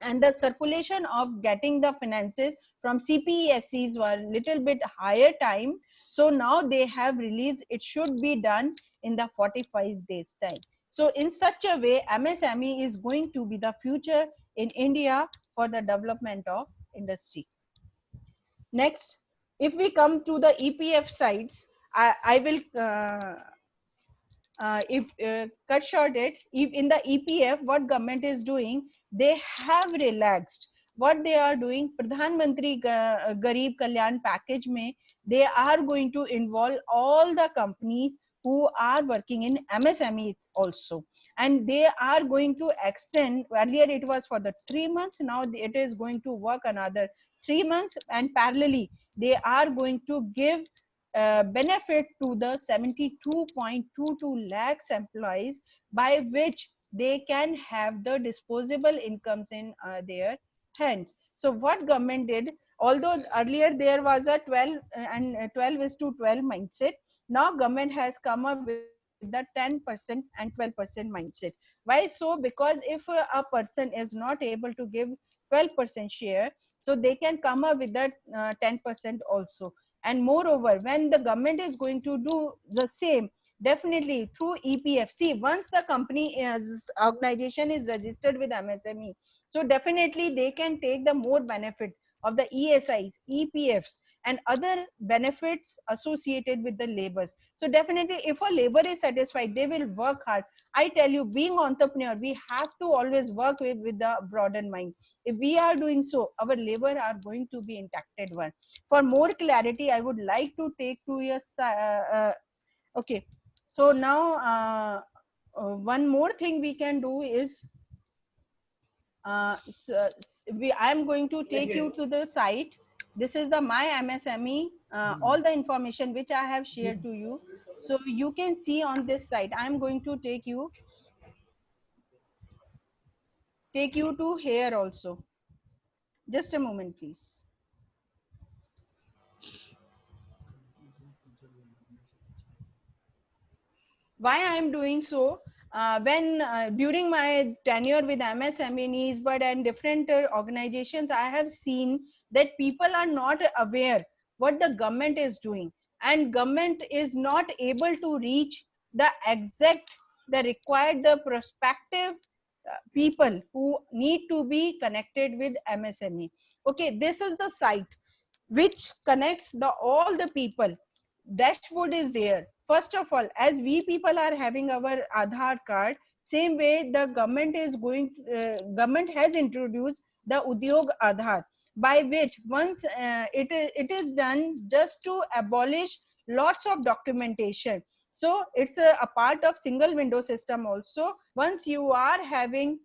and the circulation of getting the finances from CPSEs were little bit higher time. So now they have released, it should be done in the 45 days time. So in such a way, MSME is going to be the future in India for the development of industry. Next, if we come to the EPF sites, I will if cut short it, if in the EPF, what government is doing, they have relaxed. What they are doing, Pradhan Mantri Garib Kalyan package mein, they are going to involve all the companies who are working in MSME also, and they are going to extend. Earlier it was for the 3 months, now it is going to work another 3 months, and parallelly they are going to give benefit to the 72.22 lakhs employees, by which they can have the disposable incomes in their hands. So what government did, although earlier there was a 12 and 12 is to 12 mindset, now government has come up with the 10% and 12% mindset. Why so? Because if a person is not able to give 12% share, so they can come up with that 10% also. And moreover, when the government is going to do the same, definitely through EPF, see, once the company is, organization is registered with MSME, so definitely they can take the more benefit of the ESIs, EPFs, and other benefits associated with the labors. So definitely if a labor is satisfied, they will work hard. I tell you, being entrepreneur, we have to always work with the broader mind. If we are doing so, our labor are going to be impacted one. For more clarity, I would like to take to your okay. So now one more thing we can do is I am going to take you to the site. This is the My MSME, all the information which I have shared to you. So you can see on this site. I am going to take you to here also. Just a moment, please. Why I am doing so? When during my tenure with MSME, but and different organizations, I have seen that people are not aware what the government is doing, and government is not able to reach the exact, the required, the prospective people who need to be connected with MSME. Okay, this is the site which connects the all the people. Dashboard is there. First of all, as we people are having our Aadhaar card, same way the government is going, government has introduced the Udyog Aadhaar, by which once it is done just to abolish lots of documentation. So it's a part of single window system also. Once you are having,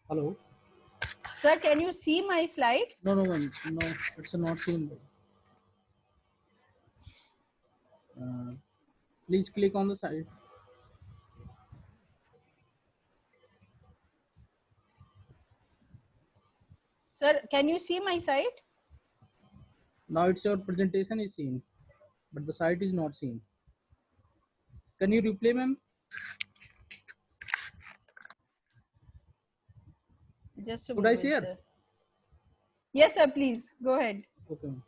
Hello. sir, can you see my slide? No, no, ma'am. No, it's not seen. Please click on the side. Sir, can you see my site? Now it's your presentation is seen, but the site is not seen. Can you replay, ma'am? Just a Could I moment, share? sir. Yes, sir, please go ahead. Okay, ma'am.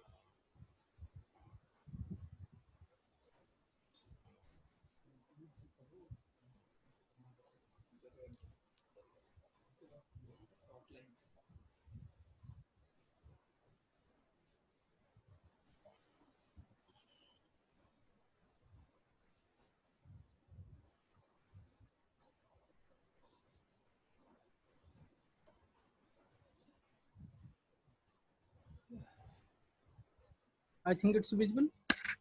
I think it's visible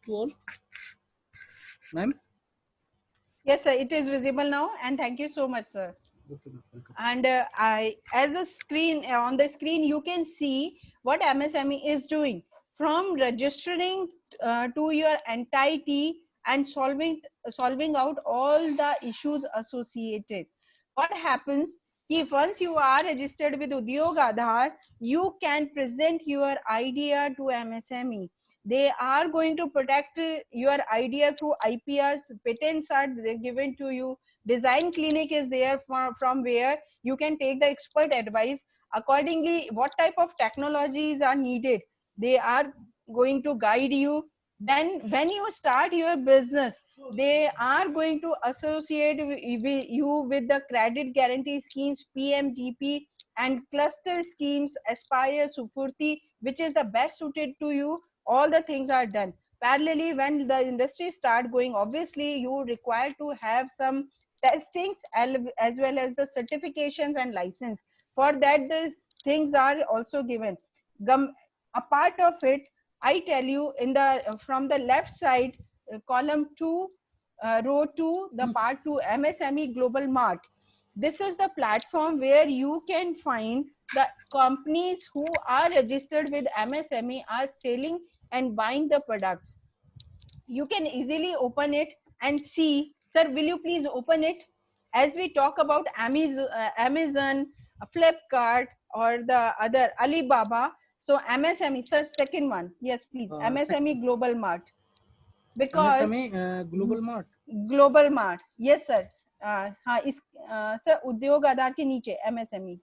to all, ma'am. Yes, sir, it is visible now, and thank you so much, sir. Okay, ma'am. Welcome. And as the screen, on the screen, you can see what MSME is doing, from registering to your entity and solving out all the issues associated. What happens if once you are registered with Udyog Aadhaar, you can present your idea to MSME. They are going to protect your idea through IPRs. Patents are given to you. Design clinic is there from where you can take the expert advice. Accordingly, what type of technologies are needed, they are going to guide you. Then when you start your business, they are going to associate you with the credit guarantee schemes, PMGP, and cluster schemes, Aspire, Sufurti, which is the best suited to you. All the things are done parallelly. When the industry start going, obviously you require to have some testings as well as the certifications and license. For that, these things are also given. A part of it, I tell you, in the from the left side, column 2, row 2, the part 2, MSME Global Mart. This is the platform where you can find the companies who are registered with MSME are selling and buying the products. You can easily open it and see. Sir, will you please open it? As we talk about Amazon, Flipkart, or the other Alibaba. So MSME, sir, second one. Yes, please. MSME Global Mart. Because MSME Global Mart. Global Mart. Yes, sir. हाँ इस sir उद्योग आधार के नीचे MSME.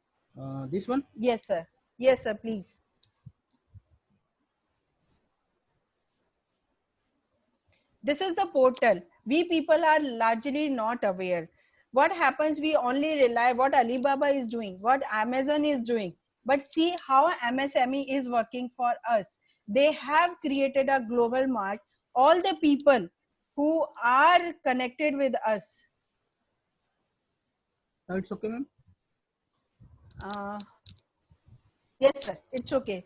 This one? Yes, sir. Yes, sir, please. This is the portal. We people are largely not aware. What happens, we only rely what Alibaba is doing, what Amazon is doing. But see how MSME is working for us. They have created a global mart. All the people who are connected with us. Now it's okay, ma'am? Yes, sir. It's okay.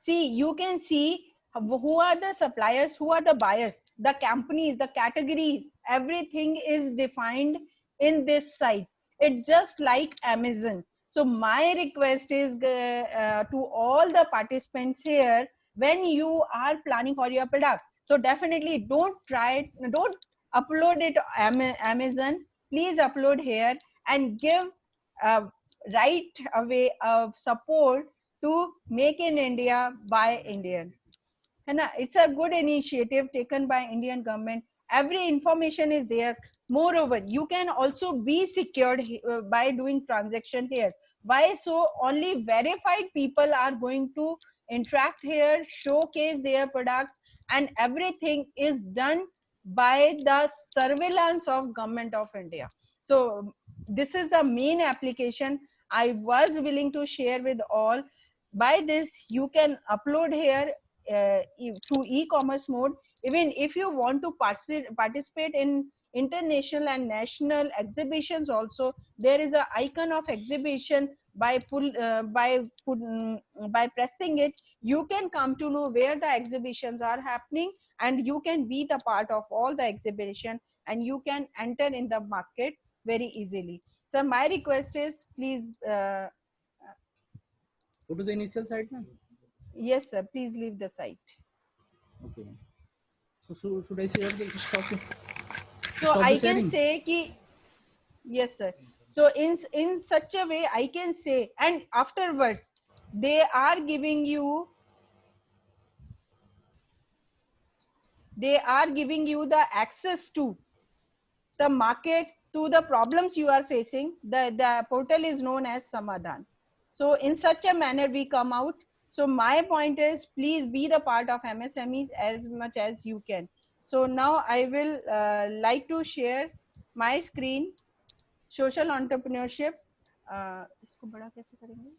See, you can see who are the suppliers, who are the buyers, the companies, the categories, everything is defined in this site. It's just like Amazon. So my request is to all the participants here, when you are planning for your product, so definitely don't upload it Amazon. Please upload here and give uh, right away support to make in India by Indian. It's a good initiative taken by Indian government. Every information is there. Moreover, you can also be secured by doing transaction here. Why? So only verified people are going to interact here, showcase their products, and everything is done by the surveillance of government of India. So this is the main application I was willing to share with all. By this, you can upload here through e-commerce mode. Even if you want to participate in international and national exhibitions also, there is a icon of exhibition. By pressing it, you can come to know where the exhibitions are happening, and you can be the part of all the exhibition, and you can enter in the market very easily. So my request is, please Go to the initial site, ma'am? yes sir, please leave the site. Okay. So should I share the So stop the I can sharing? say ki, yes sir. So in such a way I can say, and afterwards they are giving you the access to the market, to the problems you are facing. The portal is known as Samadhan. So in such a manner we come out. So my point is, please be the part of MSMEs as much as you can. So now I will like to share my screen. Social entrepreneurship. इसको बड़ा कैसे करेंगे?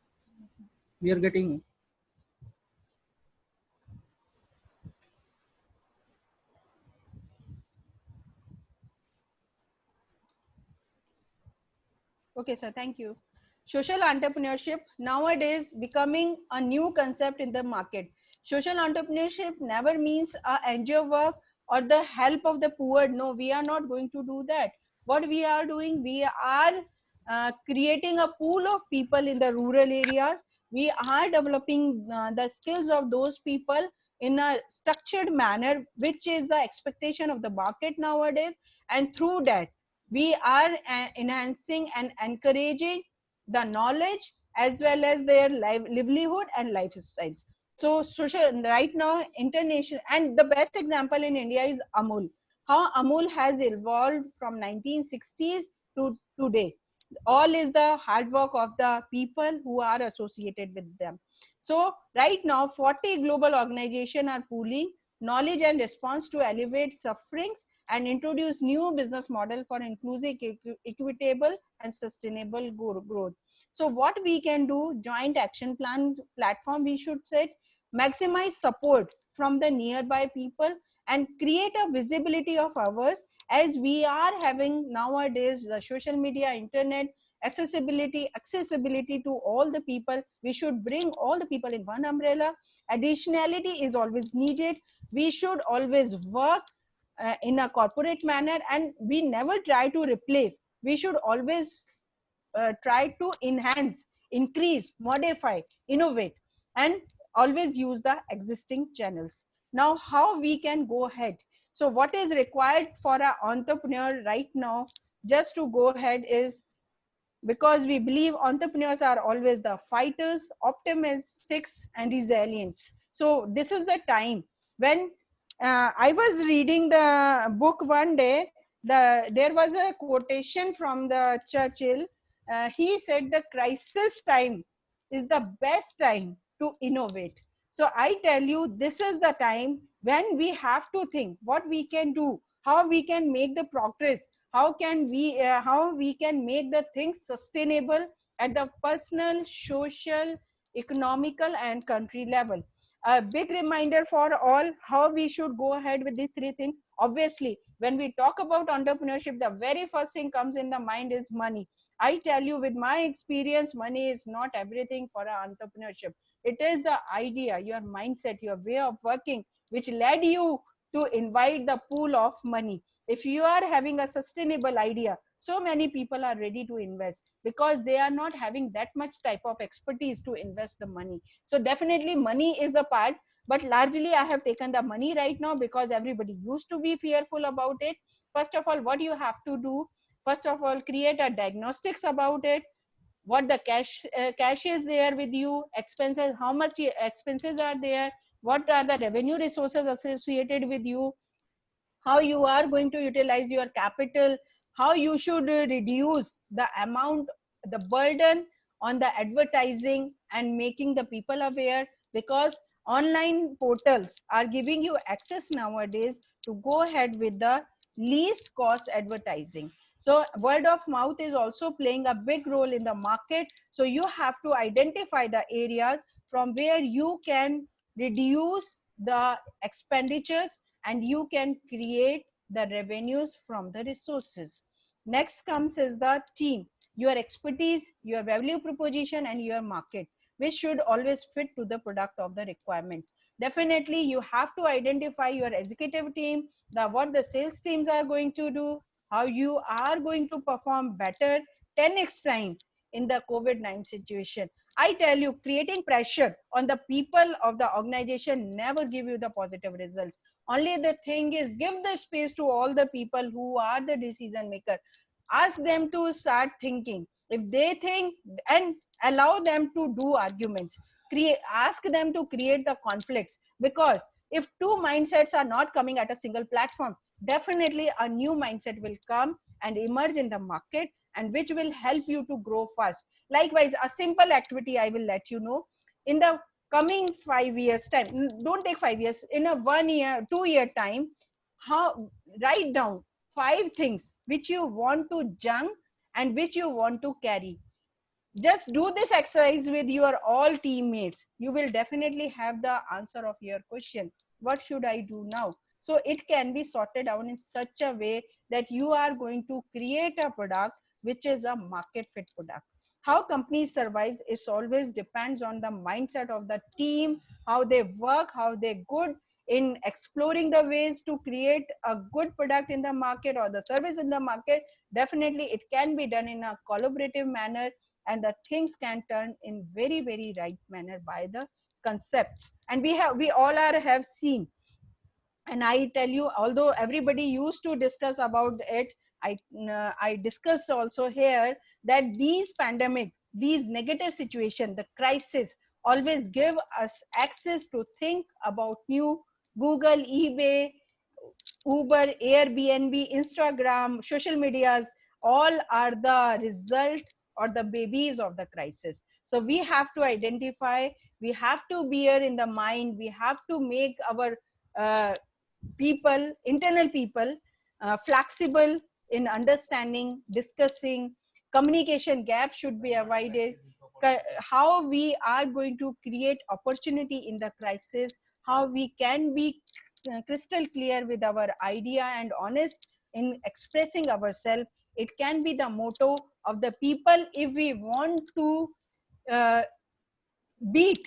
We are getting. Okay, sir. Thank you. Social entrepreneurship nowadays becoming a new concept in the market. Social entrepreneurship never means NGO work or the help of the poor. No, we are not going to do that. What we are doing, we are creating a pool of people in the rural areas. We are developing the skills of those people in a structured manner, which is the expectation of the market nowadays. And through that, we are enhancing and encouraging the knowledge as well as their livelihood and lifestyles. So social right now, international, and the best example in India is Amul. How Amul has evolved from 1960s to today. All is the hard work of the people who are associated with them. So right now 40 global organizations are pooling knowledge and response to elevate sufferings and introduce new business model for inclusive, equitable and sustainable growth. So what we can do, joint action plan platform we should set, maximize support from the nearby people and create a visibility of ours, as we are having nowadays the social media, internet, accessibility to all the people. We should bring all the people in one umbrella. Additionality is always needed. We should always work in a corporate manner, and we never try to replace. We should always try to enhance, increase, modify, innovate, and always use the existing channels. Now how we can go ahead? So what is required for an entrepreneur right now just to go ahead is, because we believe entrepreneurs are always the fighters, optimists, and resilient. So this is the time when I was reading the book one day. There was a quotation from the Churchill. He said the crisis time is the best time to innovate. So I tell you, this is the time when we have to think what we can do, how we can make the progress, how we can make the things sustainable at the personal, social, economical, and country level. A big reminder for all how we should go ahead with these three things. Obviously, when we talk about entrepreneurship, the very first thing comes in the mind is money. I tell you, with my experience, money is not everything for an entrepreneurship. It is the idea, your mindset, your way of working, which led you to invite the pool of money. If you are having a sustainable idea, so many people are ready to invest because they are not having that much type of expertise to invest the money. So definitely money is the part, but largely I have taken the money right now because everybody used to be fearful about it. First of all, what you have to do, first of all, create a diagnostics about it. What the cash is there with you, expenses, how much expenses are there, what are the revenue resources associated with you, how you are going to utilize your capital, how you should reduce the amount, the burden on the advertising and making the people aware, because online portals are giving you access nowadays to go ahead with the least cost advertising. So word of mouth is also playing a big role in the market. So you have to identify the areas from where you can reduce the expenditures and you can create the revenues from the resources. Next comes is the team, your expertise, your value proposition, and your market, which should always fit to the product of the requirement. Definitely you have to identify your executive team, what the sales teams are going to do, how you are going to perform better 10x time in the COVID-19 situation. I tell you, creating pressure on the people of the organization never give you the positive results. Only the thing is, give the space to all the people who are the decision maker. Ask them to start thinking. If they think, and allow them to do arguments, ask them to create the conflicts, because if two mindsets are not coming at a single platform, definitely a new mindset will come and emerge in the market, and which will help you to grow fast. Likewise, a simple activity I will let you know. In the coming 5 years time, don't take 5 years, in a 1 year 2 year time, how, write down 5 things which you want to junk and which you want to carry. Just do this exercise with your all teammates. You will definitely have the answer of your question, what should I do now? So it can be sorted out in such a way that you are going to create a product which is a market fit product. How companies survive is always depends on the mindset of the team, how they work, how they good in exploring the ways to create a good product in the market or the service in the market. Definitely it can be done in a collaborative manner, and the things can turn in very very right manner by the concepts. And we all are have seen, and I tell you, although everybody used to discuss about it, I discussed also here that these pandemic, these negative situation, the crisis always give us access to think about new. Google, eBay, Uber, Airbnb, Instagram, social medias, all are the result or the babies of the crisis. So we have to identify, we have to bear in the mind, we have to make our uh, people, internal people, flexible in understanding, discussing. Communication gap should be avoided. How we are going to create opportunity in the crisis, how we can be crystal clear with our idea and honest in expressing ourselves. It can be the motto of the people if we want to uh, beat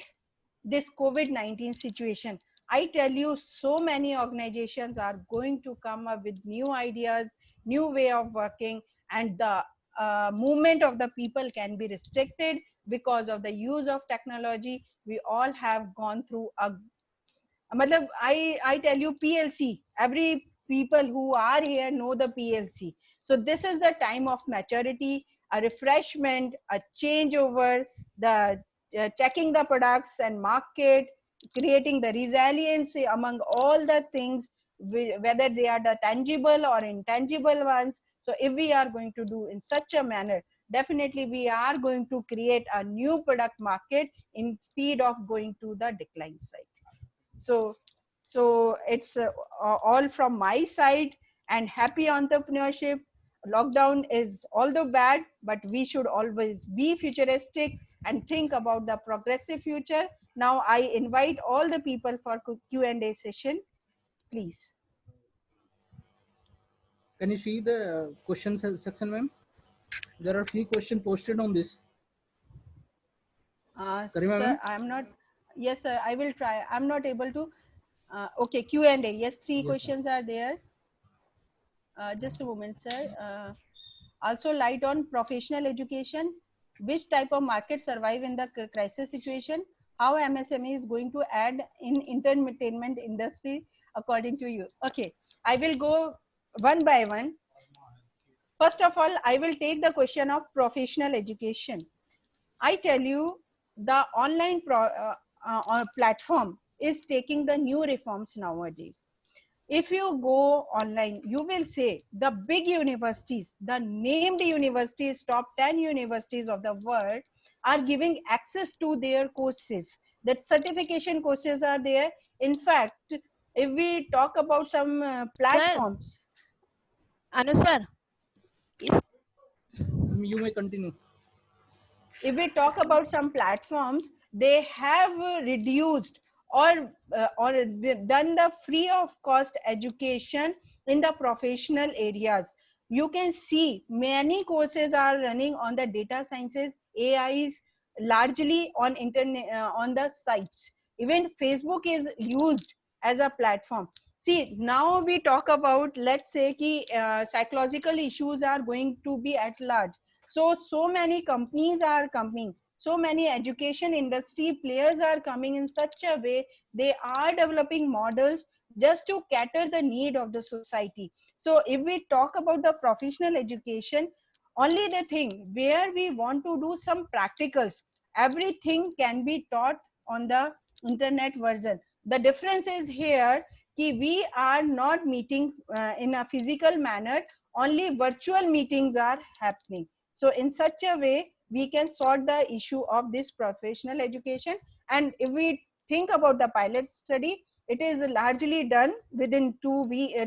this COVID-19 situation. I tell you, so many organizations are going to come up with new ideas, new way of working, and the movement of the people can be restricted because of the use of technology. We all have gone through a, matlab, I tell you, PLC, every people who are here know the PLC. So this is the time of maturity, a refreshment, a changeover, the checking the products and market, creating the resiliency among all the things, whether they are the tangible or intangible ones. So if we are going to do in such a manner, definitely we are going to create a new product market instead of going to the decline side. So it's all from my side, and happy entrepreneurship. lockdown is although bad, but we should always be futuristic and think about the progressive future. Now I invite all the people for Q&A session, please. Can you see the questions section, ma'am? There are 3 questions posted on this. Karima, Sir, ma'am? I'm not. Yes, sir. I will try. I'm not able to. Okay, Q&A. Yes, 3 Yes, questions are there. Just a moment, sir. Also, light on professional education. Which type of market survive in the crisis situation? How MSME is going to add in entertainment industry according to you? Okay, I will go one by one. First of all, I will take the question of professional education. I tell you, the online platform is taking the new reforms nowadays. If you go online, you will say the big universities, the named universities, top 10 universities of the world are giving access to their courses. That certification courses are there. In fact, if we talk about some Sir, platforms, Anu sir, is you may continue. if we talk about some platforms, they have reduced or done the free of cost education in the professional areas. You can see many courses are running on the data sciences, AIs, largely on internet, on the sites. Even Facebook is used as a platform. See, now we talk about, let's say ki psychological issues are going to be at large. So many companies are coming, so many education industry players are coming in such a way, they are developing models just to cater the need of the society. So if we talk about the professional education, only the thing where we want to do some practicals, everything can be taught on the internet version. The difference is here कि we are not meeting in a physical manner, only virtual meetings are happening. So in such a way, we can sort the issue of this professional education. And if we think about the pilot study, it is largely done within 2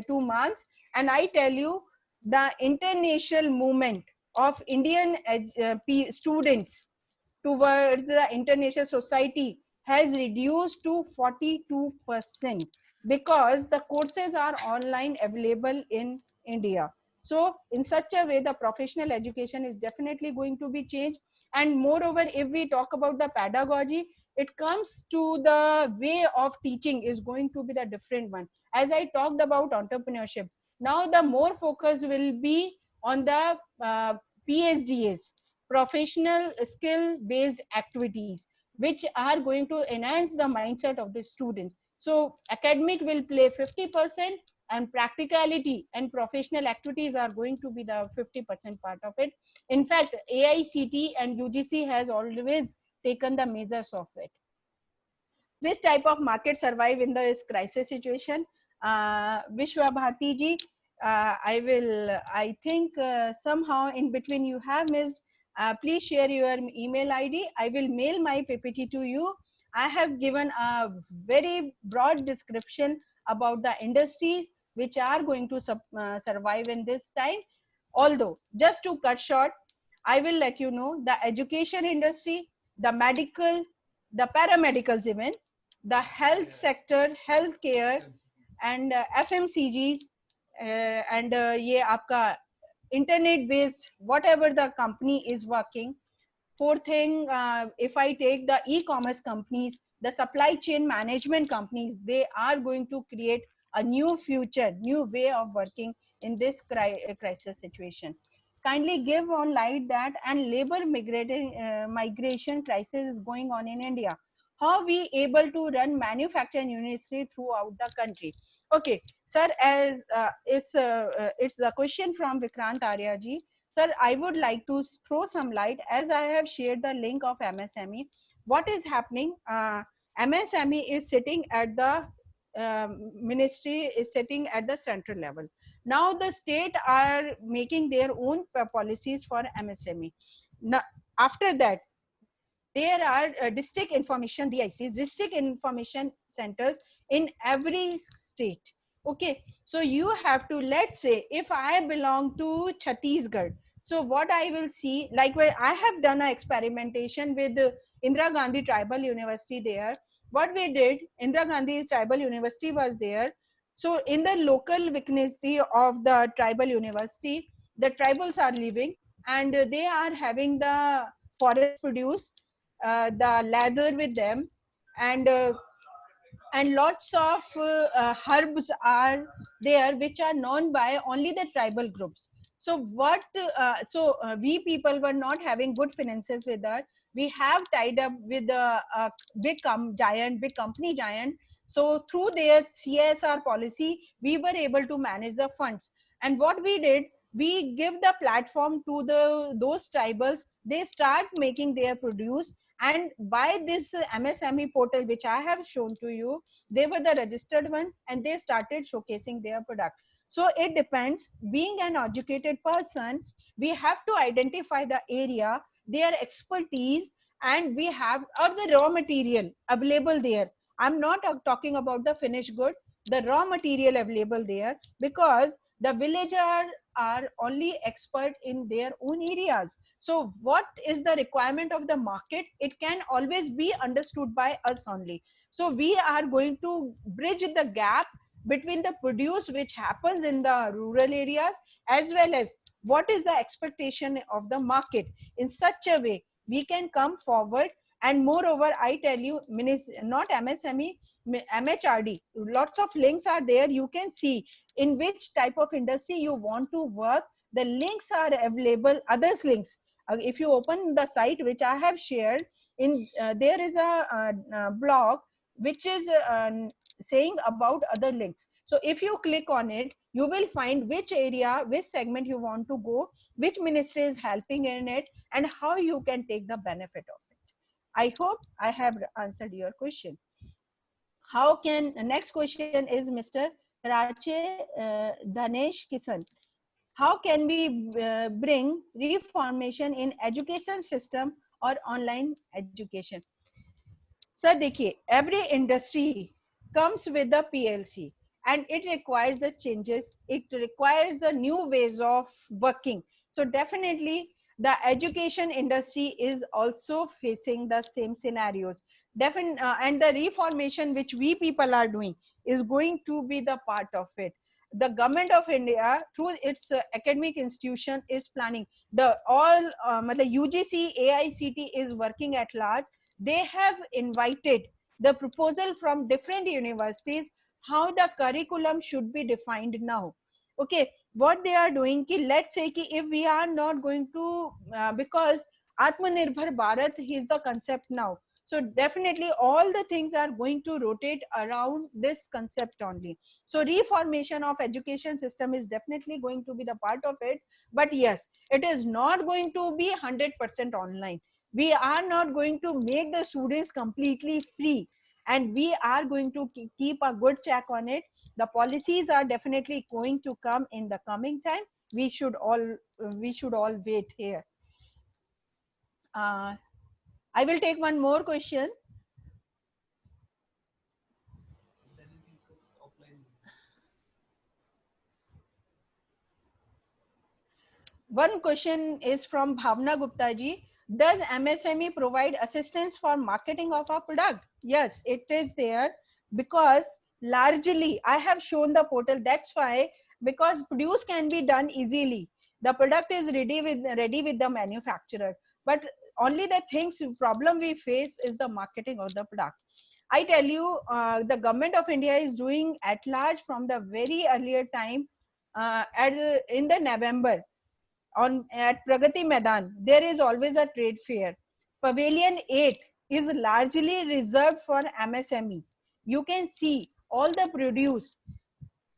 months. And I tell you, the international movement of Indian students towards the international society has reduced to 42% because the courses are online available in India. So in such a way, the professional education is definitely going to be changed. And moreover, if we talk about the pedagogy, it comes to the way of teaching is going to be the different one. As I talked about entrepreneurship, now the more focus will be on the PSDAs, professional skill based activities, which are going to enhance the mindset of the student. So academic will play 50% and practicality and professional activities are going to be the 50% part of it. In fact, AICT and UGC has always taken the measures of it. Which type of market survive in this crisis situation? Vishwa Bharti ji, I think somehow in between you have missed. Please share your email ID. I will mail my PPT to you. I have given a very broad description about the industries which are going to survive in this time. Although, just to cut short, I will let you know the education industry, the medical, the paramedicals even, the health sector, healthcare, and FMCGs, and ये आपका internet based whatever the company is working. Fourth thing, if I take the e-commerce companies, the supply chain management companies, they are going to create a new future, new way of working in this crisis situation. Kindly give on light that and labor migration crisis is going on in India. How we able to run manufacturing industry throughout the country? Okay, sir, as it's the question from Vikrant Arya ji. Sir, I would like to throw some light as I have shared the link of MSME. What is happening? MSME is sitting at the ministry, is sitting at the central level. Now the state are making their own policies for MSME. Now, after that, there are district information centers in every state. Okay, so you have to, let's say if I belong to Chhattisgarh, so what I will see, like where I have done an experimentation with Indira Gandhi Tribal University there. What we did, Indira Gandhi Tribal University was there. So in the local vicinity of the tribal university, the tribals are living, and they are having the forest produce, the leather with them, and lots of herbs are there which are known by only the tribal groups. So we people were not having good finances with us. We have tied up with the big company giant. So through their CSR policy we were able to manage the funds. And what we did, we give the platform to those tribals. They start making their produce, and by this MSME portal which I have shown to you, they were the registered one, and they started showcasing their product. So it depends. Being an educated person, we have to identify the area, their expertise, and we have or the raw material available there. I'm not talking about the finished good, the raw material available there, because the villagers are only expert in their own areas. So what is the requirement of the market, it can always be understood by us only. So we are going to bridge the gap between the produce which happens in the rural areas, as well as what is the expectation of the market. In such a way we can come forward. And moreover, I tell you, not MSME, MHRD, lots of links are there. You can see in which type of industry you want to work. The links are available, others links. If you open the site which I have shared, in there is a blog which is saying about other links. So if you click on it, you will find which area, which segment you want to go, which ministry is helping in it, and how you can take the benefit of it. I hope I have answered your question. How can, next question is Mr. Rache Dhanesh Kisan. How can we bring reformation in education system or online education? Sir, देखिए, every industry comes with the PLC, and it requires the changes. It requires the new ways of working. So definitely the education industry is also facing the same scenarios. And the reformation which we people are doing is going to be the part of it. The government of India through its academic institution is planning the all the UGC AICT is working at large. They have invited the proposal from different universities how the curriculum should be defined now. Okay, what they are doing ki, let's say ki if we are not going to because Atmanirbhar Bharat is the concept now. So definitely all the things are going to rotate around this concept only. So reformation of education system is definitely going to be the part of it. But yes, it is not going to be 100% online. We are not going to make the students completely free, and we are going to keep a good check on it. The policies are definitely going to come in the coming time. We should all wait here. I will take one more question. One question is from Bhavna Gupta ji. Does MSME provide assistance for marketing of our product? Yes, it is there, because largely I have shown the portal. That's why, because produce can be done easily. The product is ready with the manufacturer. But only the problem we face is the marketing of the product. I tell you, the government of India is doing at large from the very earlier time. In the November, at Pragati Maidan, there is always a trade fair. Pavilion 8 is largely reserved for MSME. You can see all the produce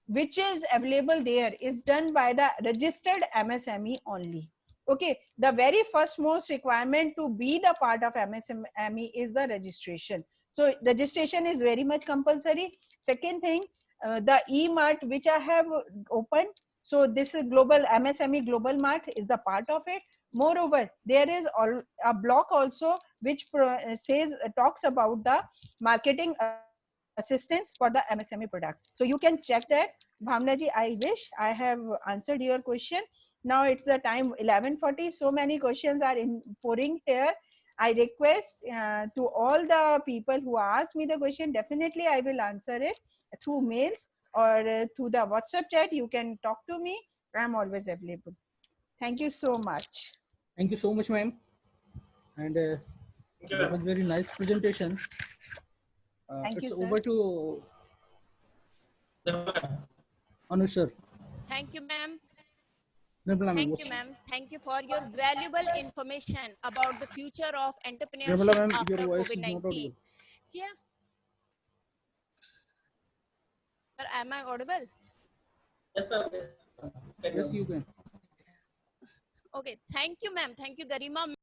which is available there is done by the registered MSME only. Okay, the very first most requirement to be the part of MSME is the registration. So registration is very much compulsory. Second thing, the e-mart which I have opened. So this is global MSME global mart is the part of it. Moreover, there is a block also which talks about the marketing assistance for the MSME product. So you can check that. Bhavna ji, I wish I have answered your question. Now it's the time 11:40. So many questions are pouring here. I request to all the people who ask me the question, definitely I will answer it through mails or through the WhatsApp chat. You can talk to me. I'm always available. Thank you so much. Thank you so much, ma'am. And Thank you, that was ma'am. very nice presentation. Thank you, It's sir. over to Nirmala. Anush sir. Thank you, ma'am. Nirmala ma'am. Thank you, ma'am. Thank you for your valuable information about the future of Nirmala entrepreneurship ma'am, after your voice is not COVID-19. audible. Yes. Sir, am I audible? Yes, sir. Yes. Can Yes, you can. Okay. Thank you, ma'am. Thank you, Garima.